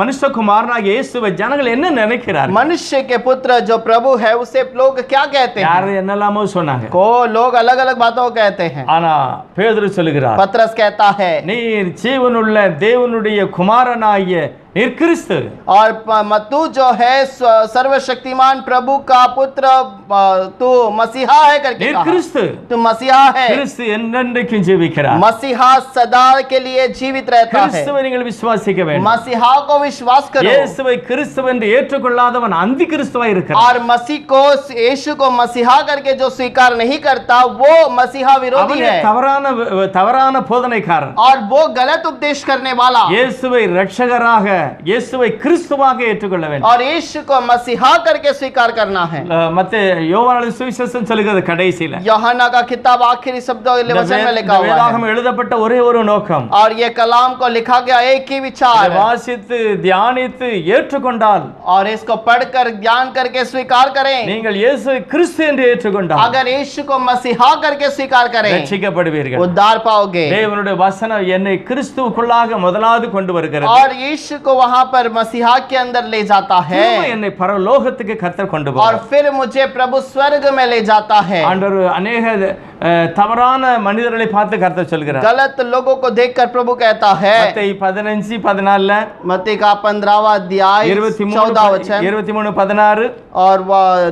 மனுஷகுமாரனாகிய இயேசுவை ஜனங்கள் என்ன நினைக்கிறார்கள்? मनुष्य के पुत्र जो प्रभु है उसे लोग क्या कहते हैं? யார் என்னலாமோ சொன்னாங்க. को लोग अलग अलग बातों को कहते हैं. ஆனா பேதுரு சொல்லுகிறார், पतरस कहता है, நீர் ஜீவனுள்ள தேவனுடைய குமாரனாகிய நீர் கிறிஸ்து. और तू जो है सर्वशक्तिमान प्रभु का पुत्र, तू मसीहा है करके நீர் कहा. கிறிஸ்து. तू मसीहा है. கிறிஸ்து என்றென்றைக்கும் ஜீவிக்கிறார். मसीहा सदा के लिए जीवित रहता है. கிறிஸ்துவை நீங்கள் விசுவாசிக்க வேண்டும். मसीहा को विश्वास करो. இயேசுவை கிறிஸ்து என்று ஏற்றுக்கொள்ளாதவன் அந்தி கிறிஸ்துவாய் இருக்கிறான். और मसीह को, यीशु को मसीहा करके जो स्वीकार नहीं करता वो मसीहा विरोधी அவனே है தவறான போதனைக்காரன். और वो गलत उपदेश करने वाला. இயேசுவை இரட்சகராக, இயேசுவை கிறிஸ்துவாக ஏற்றுக்கொள்ள வேண்டும். और यीशु को मसीहा करके स्वीकार करना है. மத்தேயு யோவான் சுவிசேஷம் சொல்லுகிறது கடைசியில, யோሐना का किताब आखिरी शब्दों वचन में लिखा हुआ है. வேதாகமம் எழுதப்பட்ட ஒரே ஒரு நோக்கம், और ये कलाम को लिखा गया एक ही विचार है. வாசித்து தியானித்து ஏற்றுக்கொண்டால், और इसको पढ़कर ज्ञान करके स्वीकार करें, நீங்கள் இயேசுவை கிறிஸ்து என்று ஏற்றுக்கொண்டால், अगर यीशु को मसीहा करके स्वीकार करें, ரட்சிக்கப்படுவீர்கள். उद्धार पाओगे. தேவனுடைய வசனம் என்னை கிறிஸ்துவுக்குள்ளாக முதலாவது கொண்டு வருகிறது. और यीशु को वहां पर मसीहा के अंदर ले जाता है திரும்ப என்னை பரலோகத்துக்கு கர்த்தர் கொண்டு और போகிறார். फिर मुझे प्रभु स्वर्ग में ले जाता है. ஆண்டவர் அநேக தவறான மனிதர்களை பார்த்து கர்த்தர் சொல்கிறார். गलत लोगों को देखकर प्रभु कहता है, மத்தேயு 15:14 मत्ती का 15वां अध्याय 14 वचन 23:16 और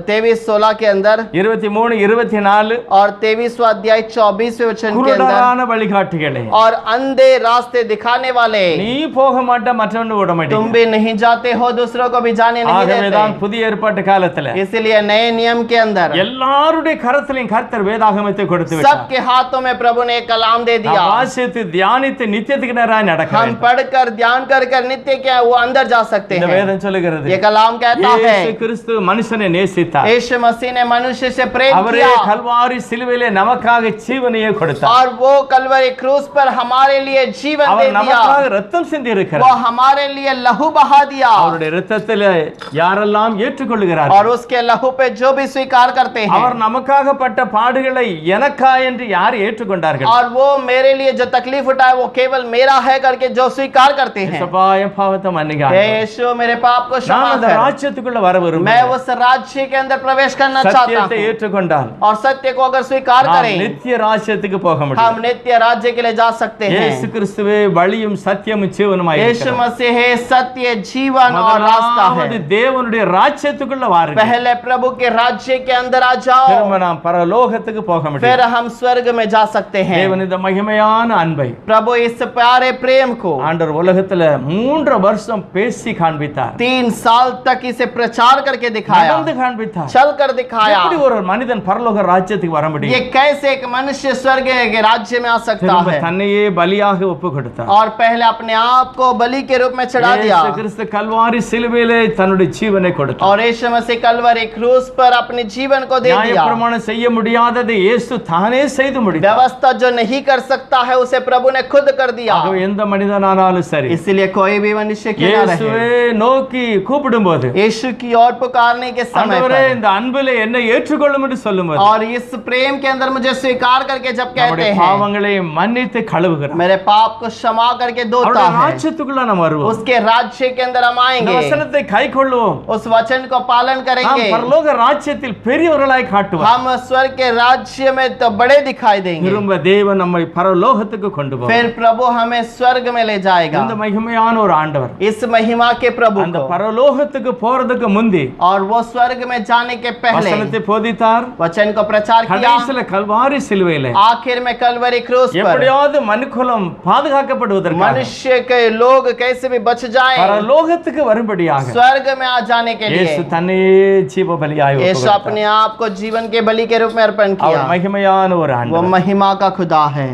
23:16 के अंदर 23:24 और 23वां अध्याय 24वें वचन के अंदर, குருடரான வழிகாட்டிகளே, और अंधे रास्ते दिखाने वाले, நீ போக மாட்ட மற்றவன் விட तुम மாட்டீங்க. भी नहीं जाते हो, दूसरों को भी जाने नहीं ஆகவேதான் देते. புதிய ஏற்பாட்டு காலத்துல इसलिए नए नियम के अंदर எல்லாருடைய கரத்திலையும் கர்த்தர் வேதாகமத்தை கொடுத்து விட்டார். सबके हाथों में प्रभु ने एक कलाम दे दिया. நாம் வாசித்து தியானித்து நித்தியத்துக்கு நேராக நடக்க हम வேண்டும். पढ़कर ध्यान कर कर नित्य क्या वो अंदर जा सकते இந்த हैं. வேதம் சொல்லுகிறது, ये कलाम कहता है, இயேசு கிறிஸ்து மனுஷனை நேசித்தார். यीशु मसीह ने मनुष्य से प्रेम அவரே किया கல்வாரி சிலுவையிலே நமக்காக ஜீவனையே கொடுத்தார். और वो कलवरी क्रूस पर हमारे लिए जीवन दे அவர் दिया. நமக்காக ரத்தம் சிந்தி वो இருக்கிறார். हमारे लिए लहू बहा दिया. அவருடைய இரத்தத்திலே யாரெல்லாம் ஏற்றுக்கொள்கிறார், और उसके लहू पे जो भी स्वीकार करते हैं, அவர் நமக்காக பட்ட பாடுகளை எனக்கா என்று யார் ஏற்றுக்கொண்டார்கள்? और वो मेरे लिए जो तकलीफ उठाए वो केवल मेरा है करके जो स्वीकार करते हैं, இயேசுப்பா, என் பாவத்தை மன்னிங்க. हे यीशु मेरे पाप को நான் क्षमा அந்த कर. ராஜ்யத்துக்குள்ள வர मैं விரும்புகிறேன். उस राज्य के अंदर प्रवेश करना चाहता சத்தியத்தை हूँ. ஏற்றுக்கொண்டால் और सत्य को अगर स्वीकार நாம் करें, நித்திய ராஜ்யத்துக்கு போக हम முடியும். नित्य राज्य के लिए जा सकते இயேசு हैं. கிறிஸ்துவே வழியும் சத்தியமும் ஜீவனுமாய் यीशु இருக்கிறார். मसीह है सत्य, जीवन और रास्ता முதலாவது है. தேவனுடைய ராஜ்யத்துக்குள்ள வாருங்கள். पहले प्रभु के राज्य के अंदर आ जाओ, திரும்ப நாம் பரலோகத்துக்கு போக फिर முடியும். हम स्वर्ग में जा सकते हैं. தேவன் இந்த மகிமையான அன்பை प्रभु इस प्यारे प्रेम को ஆண்டவர் உலகத்துல 3 வருஷம் பேசி காண்பித்தார். 3 साल तक इसे प्रचार करके दिखाया, நடந்து காண்பித்தார். चल कर दिखाया. எப்படி ஒரு மனிதன் பரலோக ராஜ்யத்துக்கு வர ये முடியும்? कैसे एक मनुष्य स्वर्ग के राज्य में आ सकता திரும்ப है? தன்னையே பலியாக ஒப்பு கொடுத்தார். और पहले अपने आप को बलि के रूप में चढ़ा दिया. இயேசு கிறிஸ்து கல்வாரி சிலுவையிலே தன்னுடைய ஜீவனை கொடுத்தார். और यीशु मसीह कलवरी क्रूस पर अपने जीवन को दे दिया. நியாயப்பிரமாணம் செய்ய முடியாததை இயேசு தானே செய்து முடித்தார். व्यवस्था जो नहीं कर सकता है उसे प्रभु ने खुद कर दिया. ஆகவே எந்த மனிதனானாலும் சரி, इसलिए कोई भी मनुष्य क्यों ना रहे, இயேசுவே நோக்கி கூப்பிடும்போது, यीशु की ओर पुकारने के समय ஆண்டவரே पर, இந்த அன்பிலே என்னை ஏற்றுக்கொள்ளும் என்று சொல்லும்போது, और इस प्रेम के अंदर मुझे स्वीकार करके जब कहते நம்முடைய हैं, பாவங்களை மன்னித்து கழுவுகிறார். मेरे पाप को क्षमा करके धोता அவருடைய है, ராஜ்யத்துக்குள்ள நாம் வருவோம். उसके राज्य के अंदर हम இந்த आएंगे, வசனத்தை கைக்கொள்ளுவோம். उस वचन को पालन நாம் करेंगे, பரலோக ராஜ்யத்தில் பெரியவர்களாய் காட்டுவார். हम स्वर्ग के राज्य में तो बड़े दिखाई देंगे. திரும்ப தேவன் நம்மை பரலோகத்துக்கு கொண்டு போவார். फिर प्रभु हमें स्वर्ग में ले जाएगा. இந்த மகிமையான ஒரு ஆண்டவர் इस महिमा के प्रभु அந்த को, பரலோகத்துக்கு போறதுக்கு முந்தி और वो स्वर्ग में जाने के पहले வசனத்தை போதித்தார். वचन को प्रचार किया. கடைசில கல்வாரி சிலுவையிலே आखिर में कलवरी क्रूस पर எப்படியாவது மனுக்குலம் பாதுகாக்கப்படுவதற்காக मनुष्य के लोग कैसे भी बच जाएं, பரலோகத்துக்கு வரும்படியாக स्वर्ग में आ जाने के लिए இயேசு தன்னையே ஜீவ பலியாய் ஒப்பு यीशु கொடுத்தார். अपने आप को जीवन के बलि के रूप में अर्पण அவர் किया. மகிமையான ஒரு वो ஆண்டவர். महिमा का खुदा है.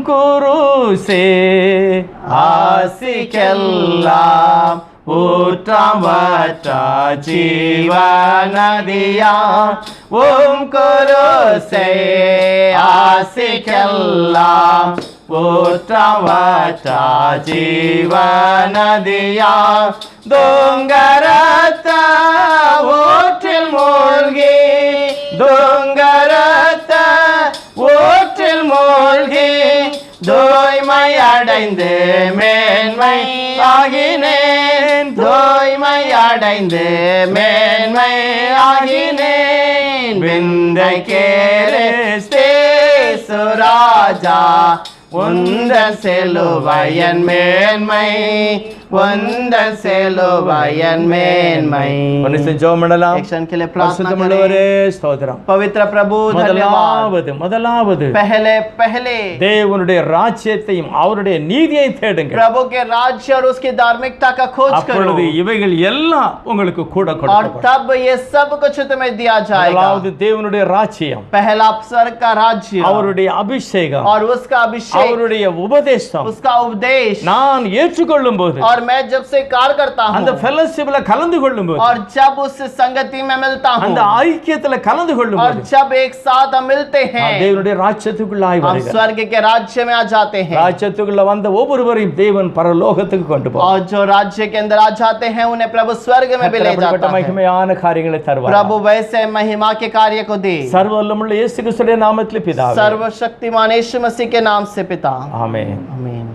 குருசே ஆசிக்கெல்லாம் ஊற்றமற்ற ஜீவநதியா குருசே ஆசிக்கெல்லாம் ஊற்றமற்ற ஜீவநதியா துங்கரத்த ஊற்றில் மூழ்கி துங்கரத்த அடைந்து மேன்மை ஆகினேன் தூய்மை அடைந்து மேன்மை ஆகினேன் விந்தை கேரே சுராஜா உந்தன் செலுவையன் மேன்மை உந்தன் செலுவையன் மேன்மை மனுஷன் ஜெபம் பண்ணலாம். एक्शन के लिए प्रार्थना பரிசுத்தமுள்ளவரே करें। ஸ்தோத்திரம். पवित्र प्रभु धन्यवाद। முதலாவது पहले தேவனுடைய ராஜ்யத்தையும் அவருடைய நீதியை தேடுங்கள். प्रभु के राज्य और उसकी धार्मिकता का खोज करो அப்பொழுது இவைகள் எல்லாம் உங்களுக்கு கூட और கொடுக்கப்படும். तब ये सब कुछ तुम्हें दिया जाएगा। முதலாவது தேவனுடைய ராஜ்யம், पहला स्वर्ग का राज्य அவருடைய அபிஷேகம், और उसका अभिषेक, அவருடைய உபதேசம் उसका उपदेश। நான் ஏற்றுக்கொள்ளும் போது, और मैं जब से कार्य करता அந்த हूँ ஃபெலோஷிப்ல கலந்து கொள்ளும் போது, और जब उस संगति में मिलता हूँ அந்த ஐக்கியத்துல கலந்து கொள்ளும் और போது, जब एक साथ हम मिलते हैं தேவனுடைய ராஜ்யத்துக்குள்ளாய் हम வருகிறோம். स्वर्ग के राज्य में आ जाते हैं ராஜ்யத்துக்குள்ள வந்த ஒவ்வொருவரையும் தேவன் பரலோகத்துக்கு கொண்டு போவார். और जो राज्य के अंदर आ जाते हैं उन्हें प्रभु स्वर्ग में भी ले அப்படிப்பட்ட जाता है। மகிமையான காரியங்களை தருவார். प्रभु वैसे महिमा के कार्य को दे। சர்வவல்லமையுள்ள இயேசு கிறிஸ்துவின் நாமத்தில் பிதாவே. सर्वशक्तिमान यीशु मसीह के नाम से पिता ஆமென். आमीन।